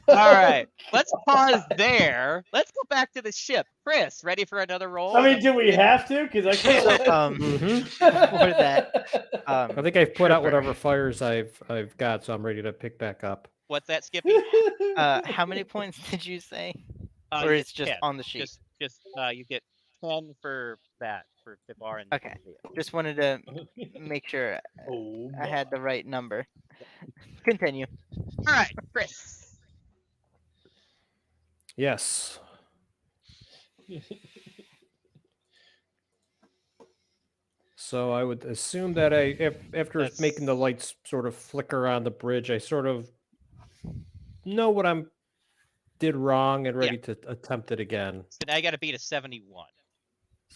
All right, let's pause there. Let's go back to the ship. Chris, ready for another roll? I mean, do we have to? Because I can't. Before that, I think I've put out whatever fires I've got, so I'm ready to pick back up. What's that, Skippy? how many points did you say? You Or get it's just 10. on the sheet? Just you get 10 for that for Teyvar and Okay. Leah. Just wanted to make sure Oh I had the right number. Continue. All right, Chris. Yes. So I would assume that after making the lights sort of flicker on the bridge, I sort of know what I did wrong and ready to attempt it again. So now you got to beat a 71.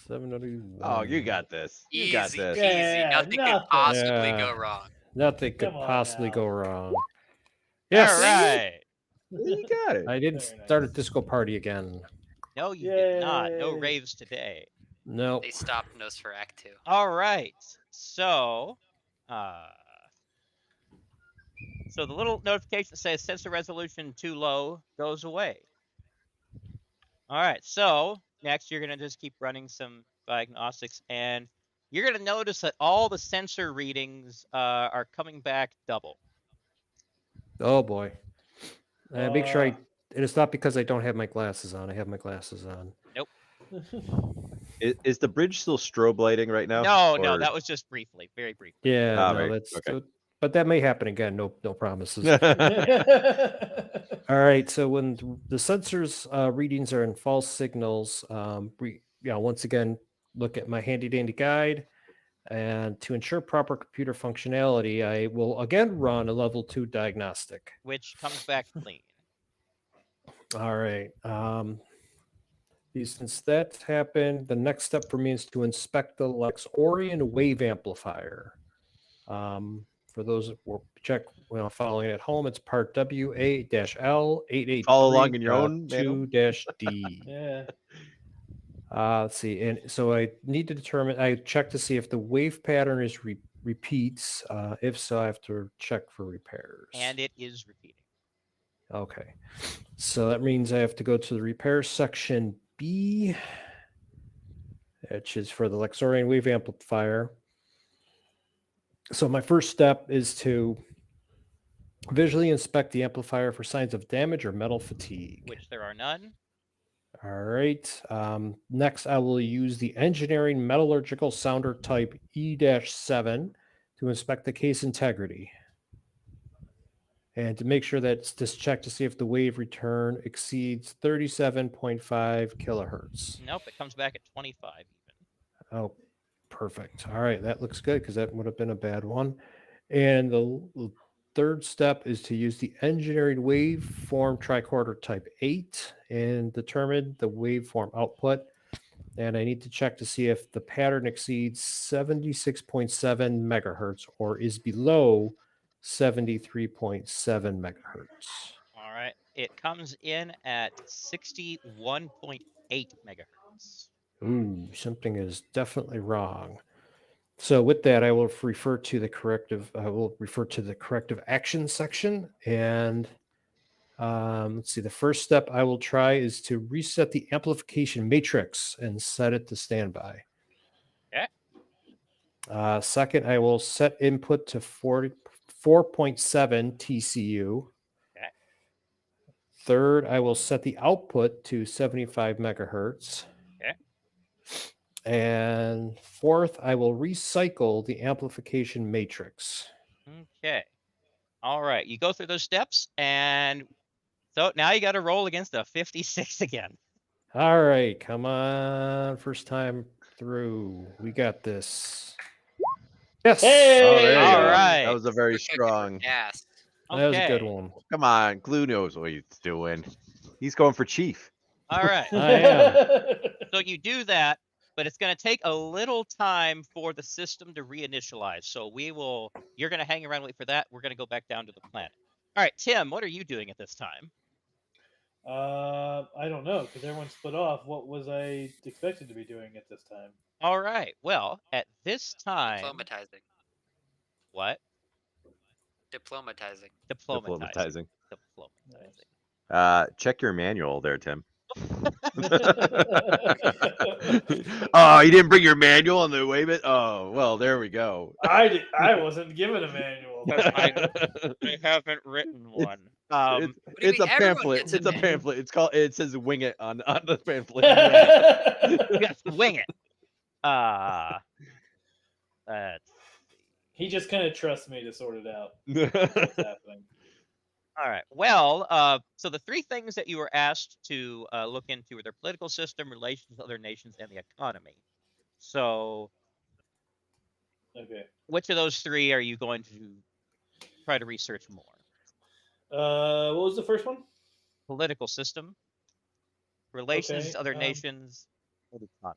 71. Oh, you got this. You got Easy this. peasy. Yeah, nothing could nothing. possibly Yeah. go wrong. Nothing could Come on possibly now. go wrong. Yes. All right. You got it. I didn't Very start a nice. disco party again. No, you did not. No Yay. raves today. No. They stopped Nosferatu. All right. So, so the little notification that says sensor resolution too low goes away. All right. So next, you're gonna just keep running some diagnostics, and you're gonna notice that all the sensor readings are coming back double. Oh boy. Make sure Uh, and it's not because I don't have my glasses on. I have my glasses on. Nope. Is the bridge still strobe lighting right now? No, Or- that was just briefly, very briefly. Yeah, Ah, no, very- that's okay. but that may happen again. No promises. All right. So when the sensors readings are in false signals, once again, look at my handy dandy guide. And to ensure proper computer functionality, I will again run a level 2 diagnostic. Which comes back clean. All right. Since that happened, the next step for me is to inspect the Lexington wave amplifier. For those that will check following at home, it's part WA-L883.2-D. Follow along in your own manual? Yeah. Let's see. And so I need to determine, I check to see if the wave pattern is repeats. If so, I have to check for repairs. And it is repeating. Okay. So that means I have to go to the repair section B, which is for the Lexington wave amplifier. So my first step is to visually inspect the amplifier for signs of damage or metal fatigue. Which there are none. All right. Next, I will use the engineering metallurgical sounder type E-7 to inspect the case integrity. And to make sure that it's just check to see if the wave return exceeds 37.5 kilohertz. Nope, it comes back at 25 even. Oh, perfect. All right, that looks good because that would have been a bad one. And the third step is to use the engineering waveform tricorder type 8 and determine the waveform output. And I need to check to see if the pattern exceeds 76.7 megahertz or is below 73.7 megahertz. All right. It comes in at 61.8 megahertz. Ooh, something is definitely wrong. So with that, I will refer to the corrective. I will refer to the corrective action section. And let's see. The first step I will try is to reset the amplification matrix and set it to standby. Okay. Second, I will set input to 4.7 TCU. Okay. Third, I will set the output to 75 megahertz. Okay. And fourth, I will recycle the amplification matrix. Okay. All right. You go through those steps, and so now you got to roll against a 56 again. All right, come on. First time through. We got this. Yes. Hey! Oh, there you All go. right. That was a very strong. Yes. That was a good Okay. one. Come on, Glue knows what he's doing. He's going for chief. All right. I am. So you do that, but it's going to take a little time for the system to reinitialize. So you're going to hang around, wait for that. We're going to go back down to the planet. All right, Tim, what are you doing at this time? I don't know because everyone split off. What was I expected to be doing at this time? All right. Well, at this time, Diplomatizing. what? Diplomatizing. Diplomatizing. Check your manual there, Tim. Oh, you didn't bring your manual on the wave it? Oh, well, there we go. I wasn't given a manual. I haven't written one. It's do you it's a mean everyone pamphlet. gets a It's a manual? pamphlet. It says "wing it" on the pamphlet. Yes, wing it. He just kind of trusts me to sort it out. What's happening? All right. Well, so the three things that you were asked to look into were their political system, relations with other nations, and the economy. So, Okay. which of those three are you going to try to research more? What was the first one? Political system, relations Okay, to other nations, and economy.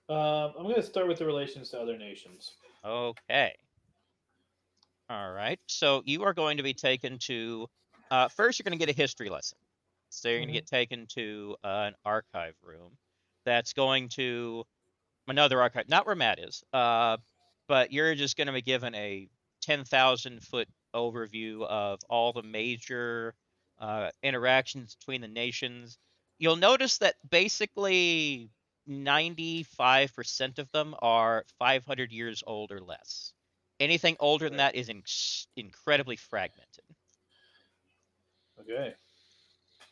I'm going to start with the relations to other nations. Okay. All right. So you are going to be taken to, first you're going to get a history lesson. So you're going to get taken to an archive room that's going to, another archive, not where Matt is. but you're just going to be given a 10,000-foot overview of all the major interactions between the nations. You'll notice that basically 95% of them are 500 years old or less. Anything older than that is incredibly fragmented. Okay.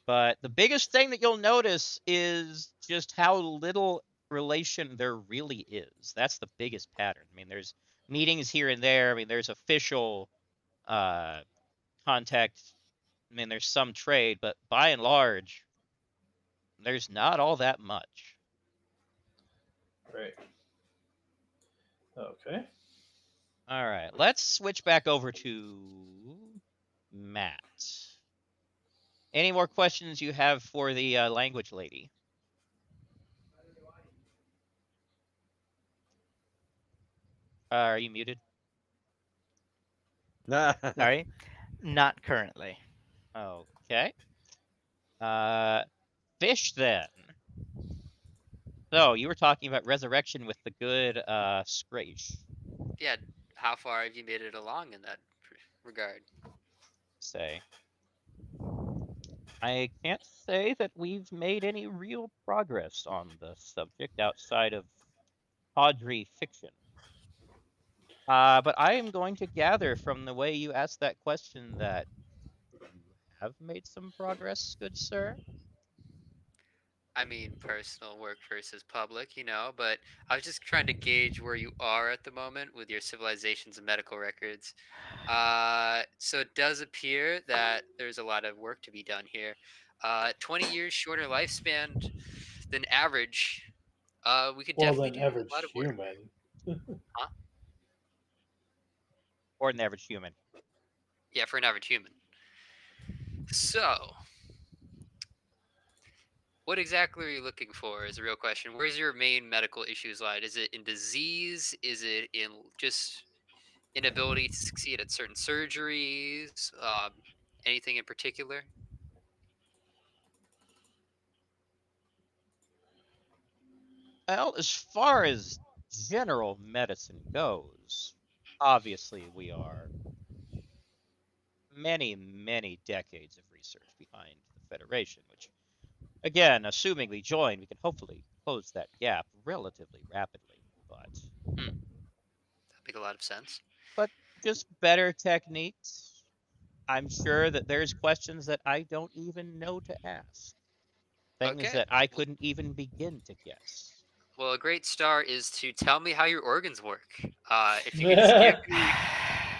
But the biggest thing that you'll notice is just how little relation there really is. That's the biggest pattern. I mean, there's meetings here and there. I mean, there's official contact. I mean, there's some trade, but by and large, there's not all that much. Right. Okay. All right, let's switch back over to Matt. Any more questions you have for the language lady? Are you muted? Sorry, not currently. Okay. Fish then. So you were talking about resurrection with the good Scratch. Yeah, how far have you made it along in that regard? Say. I can't say that we've made any real progress on the subject outside of tawdry fiction. But I am going to gather from the way you asked that question that you have made some progress, good sir. I mean, personal work versus public, but I was just trying to gauge where you are at the moment with your civilizations and medical records. So it does appear that there's a lot of work to be done here. 20 years shorter lifespan than average. We could Well, definitely than do a average lot of work. human. Huh? Or an average human. Yeah, for an average human. So, what exactly are you looking for is a real question. Where's your main medical issues lie? Is it in disease? Is it in just inability to succeed at certain surgeries? Anything in particular? Well, as far as general medicine goes, obviously we are many, many decades of research behind the Federation, which, again, assuming we join, we can hopefully close that gap relatively rapidly. That make a lot of sense. But just better techniques. I'm sure that there's questions that I don't even know to ask. Things Okay. that I couldn't even begin to guess. Well, a great start is to tell me how your organs work. If you could just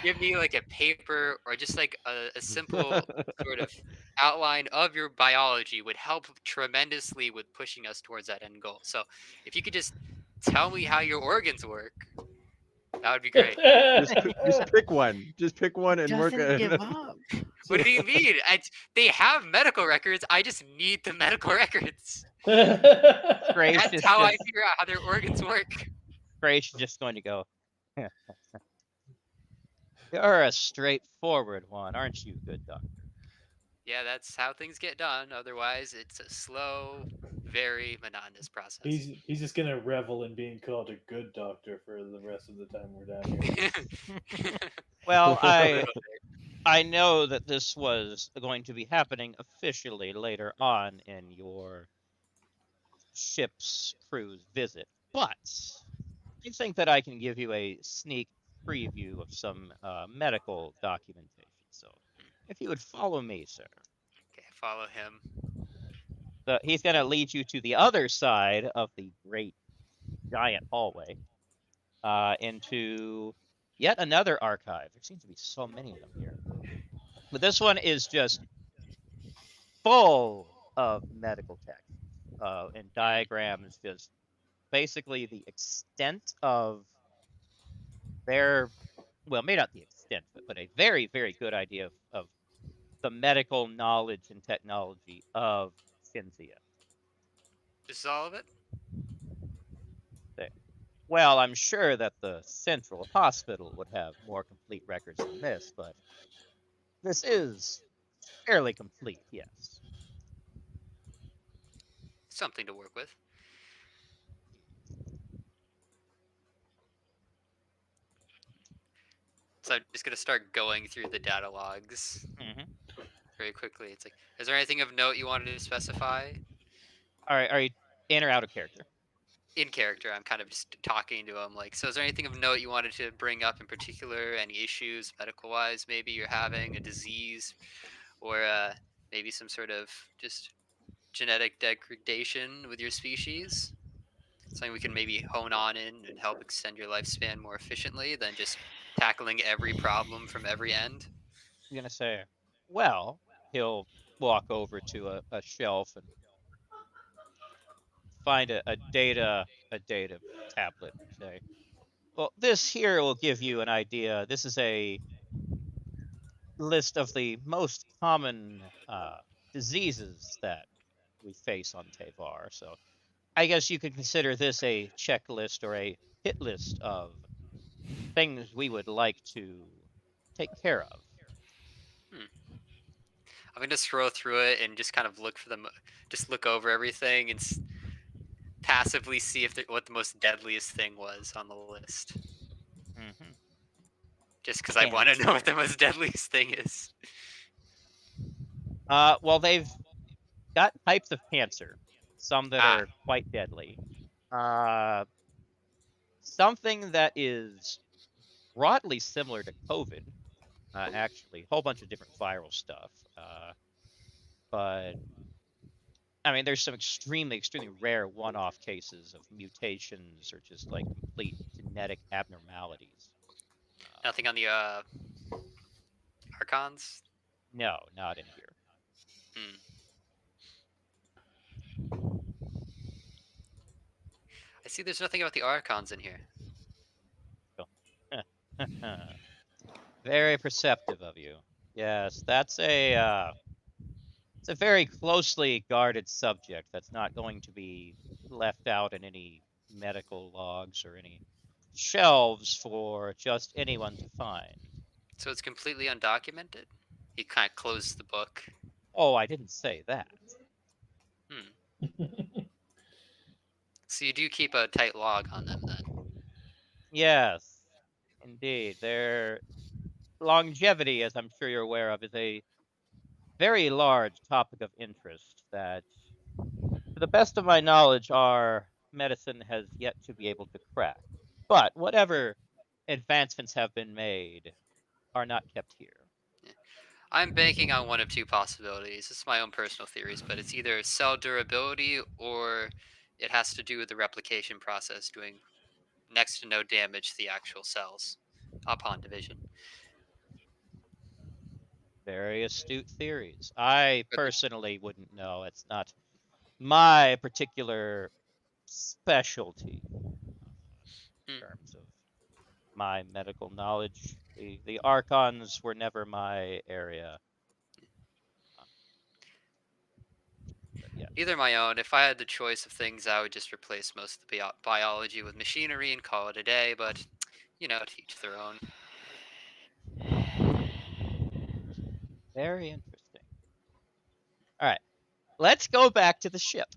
give me like a paper or just like a simple sort of outline of your biology would help tremendously with pushing us towards that end goal. So if you could just tell me how your organs work, that would be great. Just pick one. Just pick one and work Doesn't give it. up. What do you mean? They have medical records. I just need the medical records. Grace That's is how I just figure out how their organs work. Grace is just going to go. You're a straightforward one, aren't you, good doctor? Yeah, that's how things get done. Otherwise, it's a slow, very monotonous process. He's just gonna revel in being called a good doctor for the rest of the time we're down here. Well, I know that this was going to be happening officially later on in your ship's cruise visit, but I think that I can give you a sneak preview of some medical documentation. So, if you would follow me, sir. Okay, follow him. He's going to lead you to the other side of the great giant hallway into yet another archive. There seems to be so many of them here. But this one is just full of medical text and diagrams, just basically the extent of their, well, maybe not the extent, but a very, very good idea of the medical knowledge and technology of Shinzia. This is all of it? Well, I'm sure that the central hospital would have more complete records than this, but this is fairly complete, yes. Something to work with. So I'm just gonna start going through the data logs Mhm. very quickly. It's like, is there anything of note you wanted to specify? All right, are you in or out of character? In character, I'm kind of just talking to him. Like, so is there anything of note you wanted to bring up in particular? Any issues, medical wise, maybe you're having a disease, or maybe some sort of just genetic degradation with your species? Something we can maybe hone on in and help extend your lifespan more efficiently than just tackling every problem from every end. I'm gonna say, well, he'll walk over to a shelf and find a data tablet and say, well, this here will give you an idea. This is a list of the most common diseases that we face on Teyvar. So I guess you could consider this a checklist or a hit list of things we would like to take care of. I'm gonna scroll through it and just kind of look for them, just look over everything and passively see if what the most deadliest thing was on the list. Mm-hmm. Just because I want to know what the most deadliest thing is. Well, they've got types of cancer, some that are quite deadly. Something that is broadly similar to COVID, actually, a whole bunch of different viral stuff. But I mean, there's some extremely rare one-off cases of mutations or just like complete genetic abnormalities. Nothing on the Archons? No, not in here. I see there's nothing about the Archons in here. Very perceptive of you. Yes, that's it's a very closely guarded subject that's not going to be left out in any medical logs or any shelves for just anyone to find. So it's completely undocumented? He kind of closed the book. Oh, I didn't say that. So you do keep a tight log on them then? Yes, indeed. Their longevity, as I'm sure you're aware of, is a very large topic of interest that, to the best of my knowledge, our medicine has yet to be able to crack. But whatever advancements have been made are not kept here. I'm banking on one of two possibilities. This is my own personal theories, but it's either cell durability or it has to do with the replication process doing next to no damage to the actual cells upon division. Very astute theories. I personally wouldn't know. It's not my particular specialty in terms of my medical knowledge. The Archons were never my area. But yeah. Either my own. If I had the choice of things, I would just replace most of the biology with machinery and call it a day, but, you know, to each their own. Very interesting. All right. Let's go back to the ship.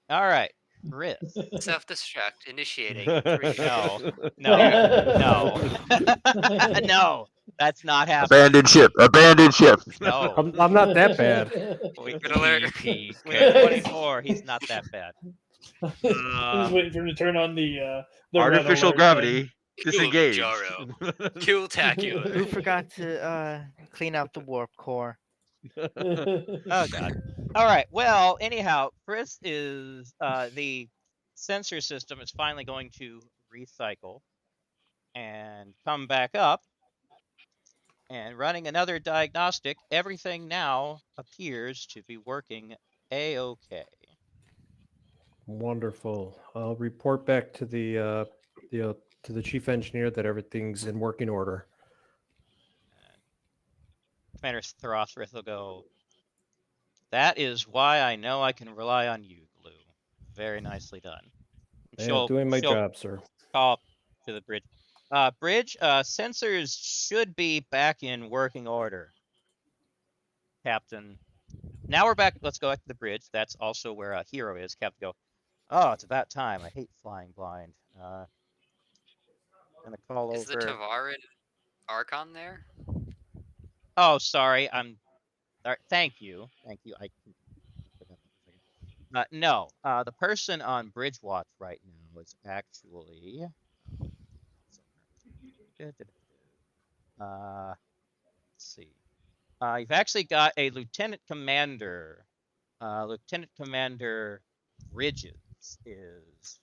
All right. Chris. Self-destruct, initiating. 3. No. No. That's not happening. Abandoned ship. Abandoned ship. No. I'm not that bad. Good alert. K24. He's not that bad. I'm just waiting for him to turn on the Artificial red alert gravity. Kill Disengage. Jaro. Kill Tacular. Who forgot to clean out the warp core? button. Oh god. All right. Well, anyhow, Chris is the sensor system is finally going to recycle and come back up and running another diagnostic. Everything now appears to be working a-okay. Wonderful. I'll report back to the chief engineer that everything's in working order. Commander Throthrith will go, that is why I know I can rely on you, Glue. Very nicely done. Yeah, doing my job, sir. Call to the bridge. Bridge, sensors should be back in working order. Captain. Now we're back. Let's go back to the bridge. That's also where Hero is. Captain go, oh, it's about time. I hate flying blind. Gonna call Is the over. Teyvar in Archon there? Oh, sorry. Thank you. I no. The person on Bridge Watch right now is actually. Let's see. You've actually got a lieutenant commander. Lieutenant Commander Bridges is.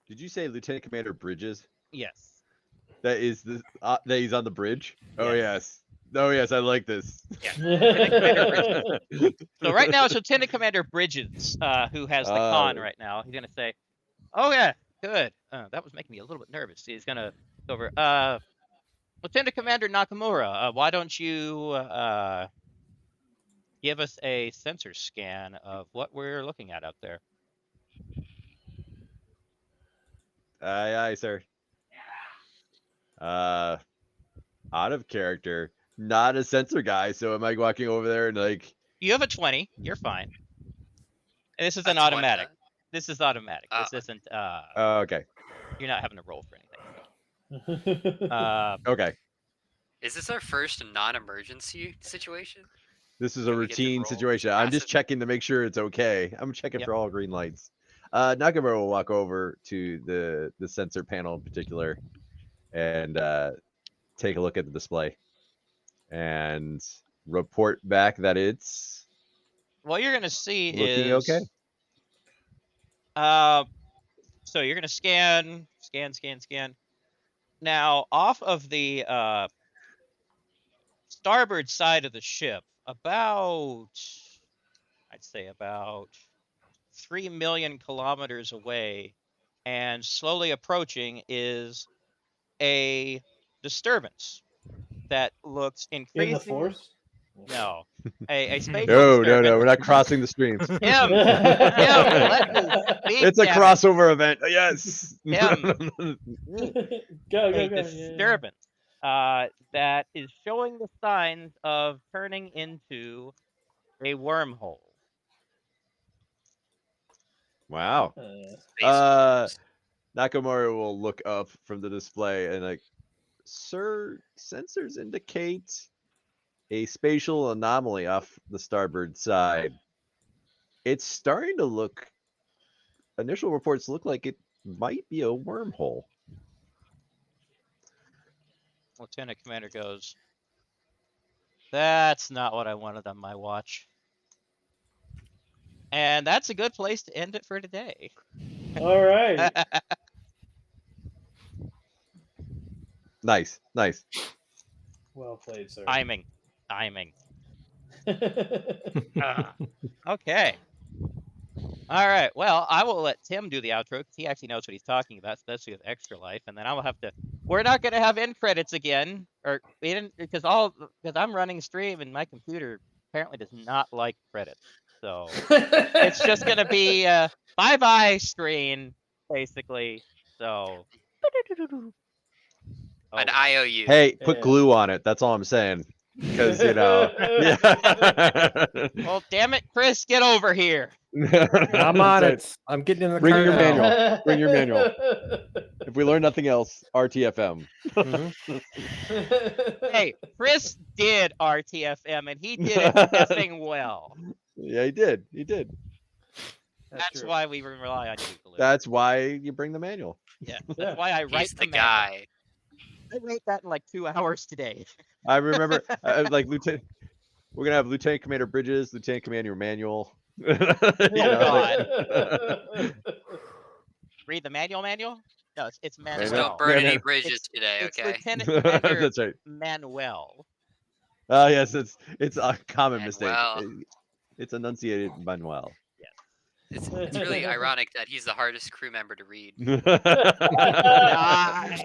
Did you say Lieutenant Commander Bridges? Yes. That is the that he's on the bridge. Oh Yes. yes. Oh yes, I like this. Lieutenant Commander Bridges. So right now it's Lieutenant Commander Bridges, who has the con right now. He's gonna say, "Oh yeah, good." That was making me a little bit nervous. He's gonna go over. Lieutenant Commander Nakamura, why don't you give us a sensor scan of what we're looking at out there? Aye, sir. Out of character. Not a sensor guy, so am I walking over there and like You have a 20. You're fine. And this is A an 20, automatic. This is automatic. This isn't. okay. You're not having to roll for anything. Okay. Is this our first non-emergency situation? This is a Do we get to routine roll situation. I'm just massive- checking to make sure it's okay. I'm checking Yep. for all green lights. Nakamura will walk over to the sensor panel in particular and take a look at the display and report back that it's What you're gonna see looking is okay. So you're gonna scan. Now, off of the starboard side of the ship, I'd say about 3 million kilometers away, and slowly approaching, is a disturbance that looks In increasing. the Force? No, a spatial No, disturbance. we're not crossing the streams. Tim, let me speak. It's a damn it. crossover event. Yes. Tim. Go. A Yeah. disturbance that is showing the signs of turning into a wormhole. Wow. Space worms. Nakamura will look up from the display and like, sir, sensors indicate a spatial anomaly off the starboard side. It's starting to look. Initial reports look like it might be a wormhole. Lieutenant Commander goes, "That's not what I wanted on my watch." And that's a good place to end it for today. All right. Nice. Well played, sir. Timing. Okay. All right. Well, I will let Tim do the outro because he actually knows what he's talking about, especially with Extra Life. And then I will have to. We're not going to have end credits again, or we didn't because I'm running stream and my computer apparently does not like credits. So it's just going to be bye screen basically. So. An wow. IOU. Hey, put Yeah. glue on it. That's all I'm saying. Because yeah. Well, damn it, Chris, get over here. I'm on it. I'm getting in the Bring car your now. manual. Bring your manual. If we learn nothing else, RTFM. Mhm. Hey, Chris did RTFM and he did it effing well. Yeah, he did. That's true. why we rely on you. Kalou. That's why you bring the manual. Yeah, Yeah. that's why I write He's the manual. guy. I wrote that in like 2 hours today. I remember, like Lieutenant. We're gonna have Lieutenant Commander Bridges, Lieutenant Commander Manual. You know, like- Read the manual? No, it's Manuel. Just Manuel. don't burn any Manuel. bridges today, It's okay? Lieutenant Commander That's right. Manuel. Oh yes, it's a common mistake. Manuel. It's enunciated Manuel. It's really ironic that he's the hardest crew member to read. Nice.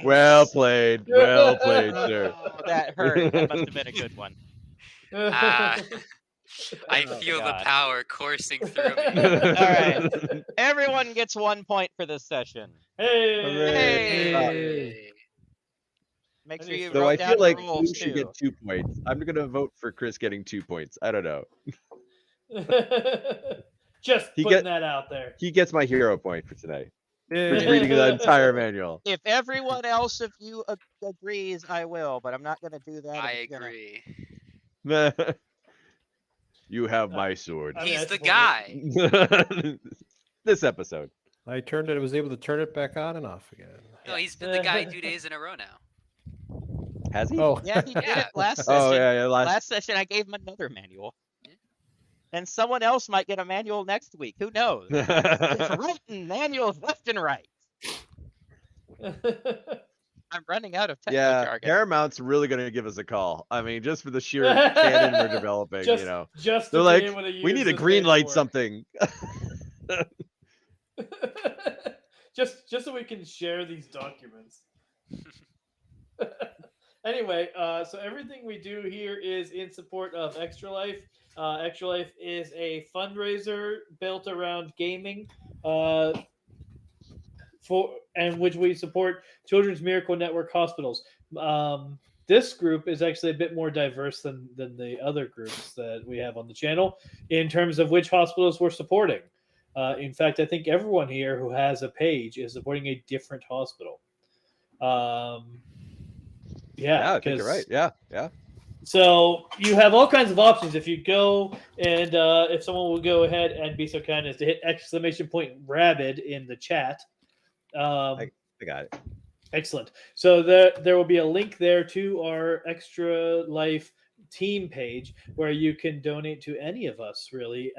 Well played, sir. Oh, that hurt. That must have been a good one. I Oh, feel God. the power coursing through me. All right. Everyone gets 1 point for this session. Hey. Hey. Make sure you So wrote I down feel like the Lou rules should too. get 2 points. I'm gonna vote for Chris getting 2 points. I don't know. Just He putting get- that out there. He gets my hero point for today. for reading the entire manual. If everyone else of you agrees, I will, but I'm not going to do that. I I'm gonna- agree. You have my sword. I mean, He's I the support guy. This episode. I was able to turn it back on and off again. No, he's been the guy 2 days in a row now. Has he? Oh, Yeah, he did Yeah. it last session. Oh yeah, Last session, I gave him another manual. And someone else might get a manual next week. Who knows? It's written manuals left and right. I'm running out of techno Yeah, jargon. Paramount's really going to give us a call. I mean, just for the sheer canon we're developing, just, you know. just They're to like, be able to use we need to this green light paperwork. something. just so we can share these documents. Anyway, so everything we do here is in support of Extra Life. Extra Life is a fundraiser built around gaming, and which we support Children's Miracle Network hospitals. This group is actually a bit more diverse than the other groups that we have on the channel in terms of which hospitals we're supporting. In fact, I think everyone here who has a page is supporting a different hospital. Yeah, I think you're right. Yeah. So you have all kinds of options. If you go and if someone will go ahead and be so kind as to hit !rabid in the chat. I got it. Excellent. So there will be a link there to our Extra Life team page where you can donate to any of us, really.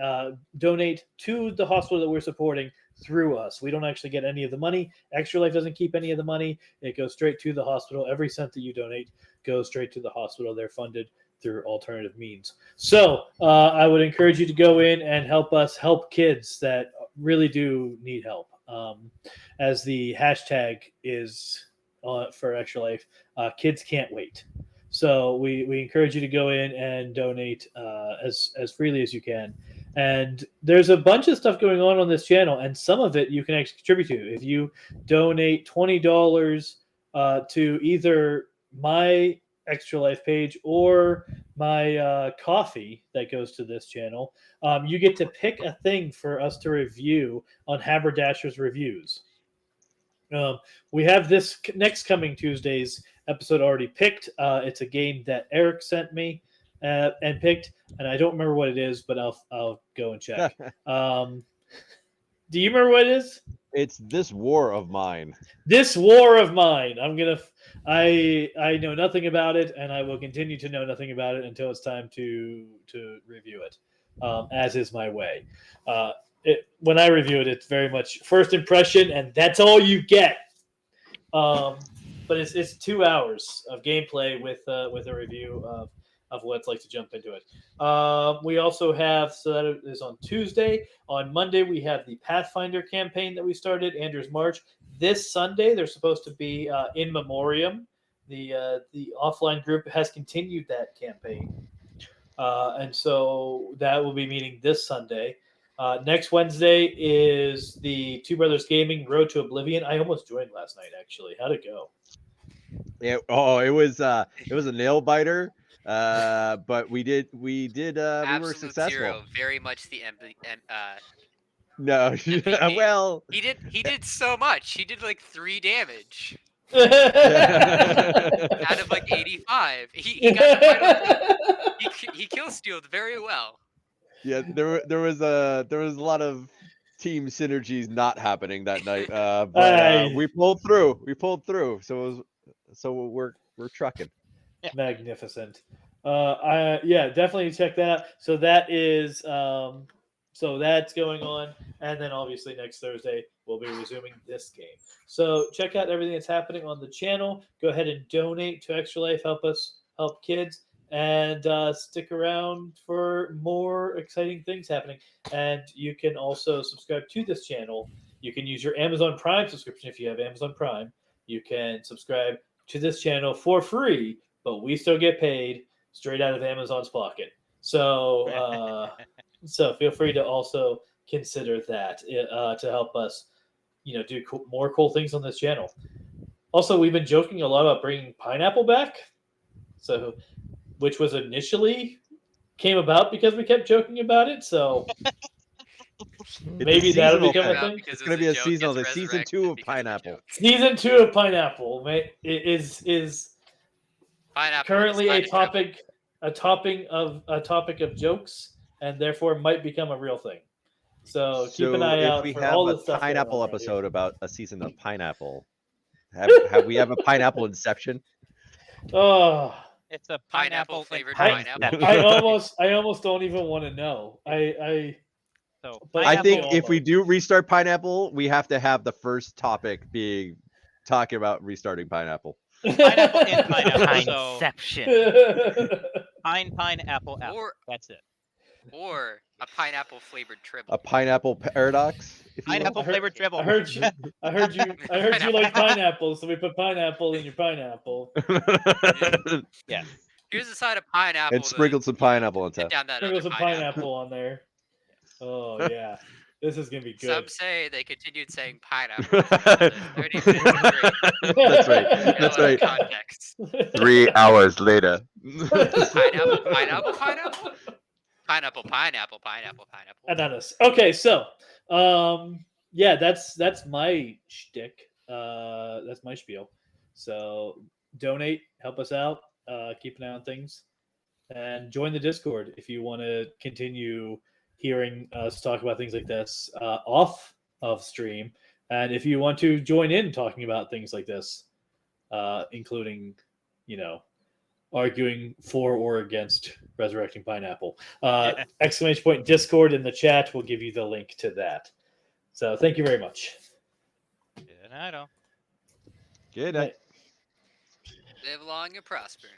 Donate to the hospital that we're supporting through us. We don't actually get any of the money. Extra Life doesn't keep any of the money. It goes straight to the hospital. Every cent that you donate goes straight to the hospital. They're funded through alternative means. So I would encourage you to go in and help us help kids that really do need help. As the hashtag is for Extra Life, kids can't wait. So we encourage you to go in and donate as freely as you can. And there's a bunch of stuff going on this channel, and some of it you can actually contribute to. If you donate $20 to either my Extra Life page or my coffee that goes to this channel, you get to pick a thing for us to review on Haberdasher's Reviews. We have this next coming Tuesday's episode already picked. It's a game that Eric sent me and picked, and I don't remember what it is, but I'll go and check. Do you remember what it is? It's This War of Mine. This War of Mine. I know nothing about it, and I will continue to know nothing about it until it's time to review it, as is my way. When I review it, it's very much first impression, and that's all you get. But it's 2 hours of gameplay with a review of what it's like to jump into it. We also have, so that is on Tuesday. On Monday, we have the Pathfinder campaign that we started, Andrew's March. This Sunday, they're supposed to be in memoriam. The offline group has continued that campaign. And so that will be meeting this Sunday. Next Wednesday is the Two Brothers Gaming Road to Oblivion. I almost joined last night, actually. How'd it go? It was a nail biter. But we were successful. Zero, very much the No, MVP. well, He did so much. He did like 3 damage Out out of like 85. He got quite he kill stealed very well. yeah, there was a lot of team synergies not happening that night. But we pulled through. So we're trucking. Magnificent. Definitely check that out. So that is so that's going on, and then obviously next Thursday we'll be resuming this game. So check out everything that's happening on the channel. Go ahead and donate to Extra Life. Help us help kids, and stick around for more exciting things happening. And you can also subscribe to this channel. You can use your Amazon Prime subscription if you have Amazon Prime. You can subscribe to this channel for free, but we still get paid straight out of Amazon's pocket. So so feel free to also consider that to help us, do more cool things on this channel. Also, we've been joking a lot about bringing Pineapple back, so which was initially came about because we kept joking about it. So Maybe that'll seasonal become a thing. thing. Because It's gonna be a seasonal. The season 2 of Pineapple. Season 2 of Pineapple is Pineapple currently a is fine topic, a topic of jokes, and therefore might become a real thing. So keep an eye if out we for have all a the stuff. pineapple going on around here. episode about a season of Pineapple, have we have a pineapple inception? Oh, It's a Pineapple pineapple flavored and pineapple. I almost don't even want to know. So But I think pineapple- if we do restart Pineapple, we have to have the first topic being talking about restarting Pineapple. Pineapple in pineapple. So Pineception. pineapple, apple. Or That's it. or a pineapple flavored tribble. A pineapple paradox, if you will. Pineapple flavored dribble. I heard you like pineapple, so we put pineapple in your pineapple. Yes. Here's a side of pineapple. And sprinkled some pineapple on Hit top. down that Sprinkle other some pineapple. pineapple on there. Oh yeah, this is gonna be Some good. say they continued saying pineapple for another 30 minutes straight. That's right. No That's other right. context. 3 hours later. Pineapple, pineapple, pineapple. Pineapple, pineapple, pineapple, pineapple. Ananas. Okay, so yeah, that's my shtick. That's my spiel. So donate, help us out, keep an eye on things, and join the Discord if you want to continue hearing us talk about things like this off of stream, and if you want to join in talking about things like this, including, arguing for or against resurrecting pineapple. Exclamation point Discord in the chat will give you the link to that. So thank you very much. Good night, all. Good night. Live long and prosper.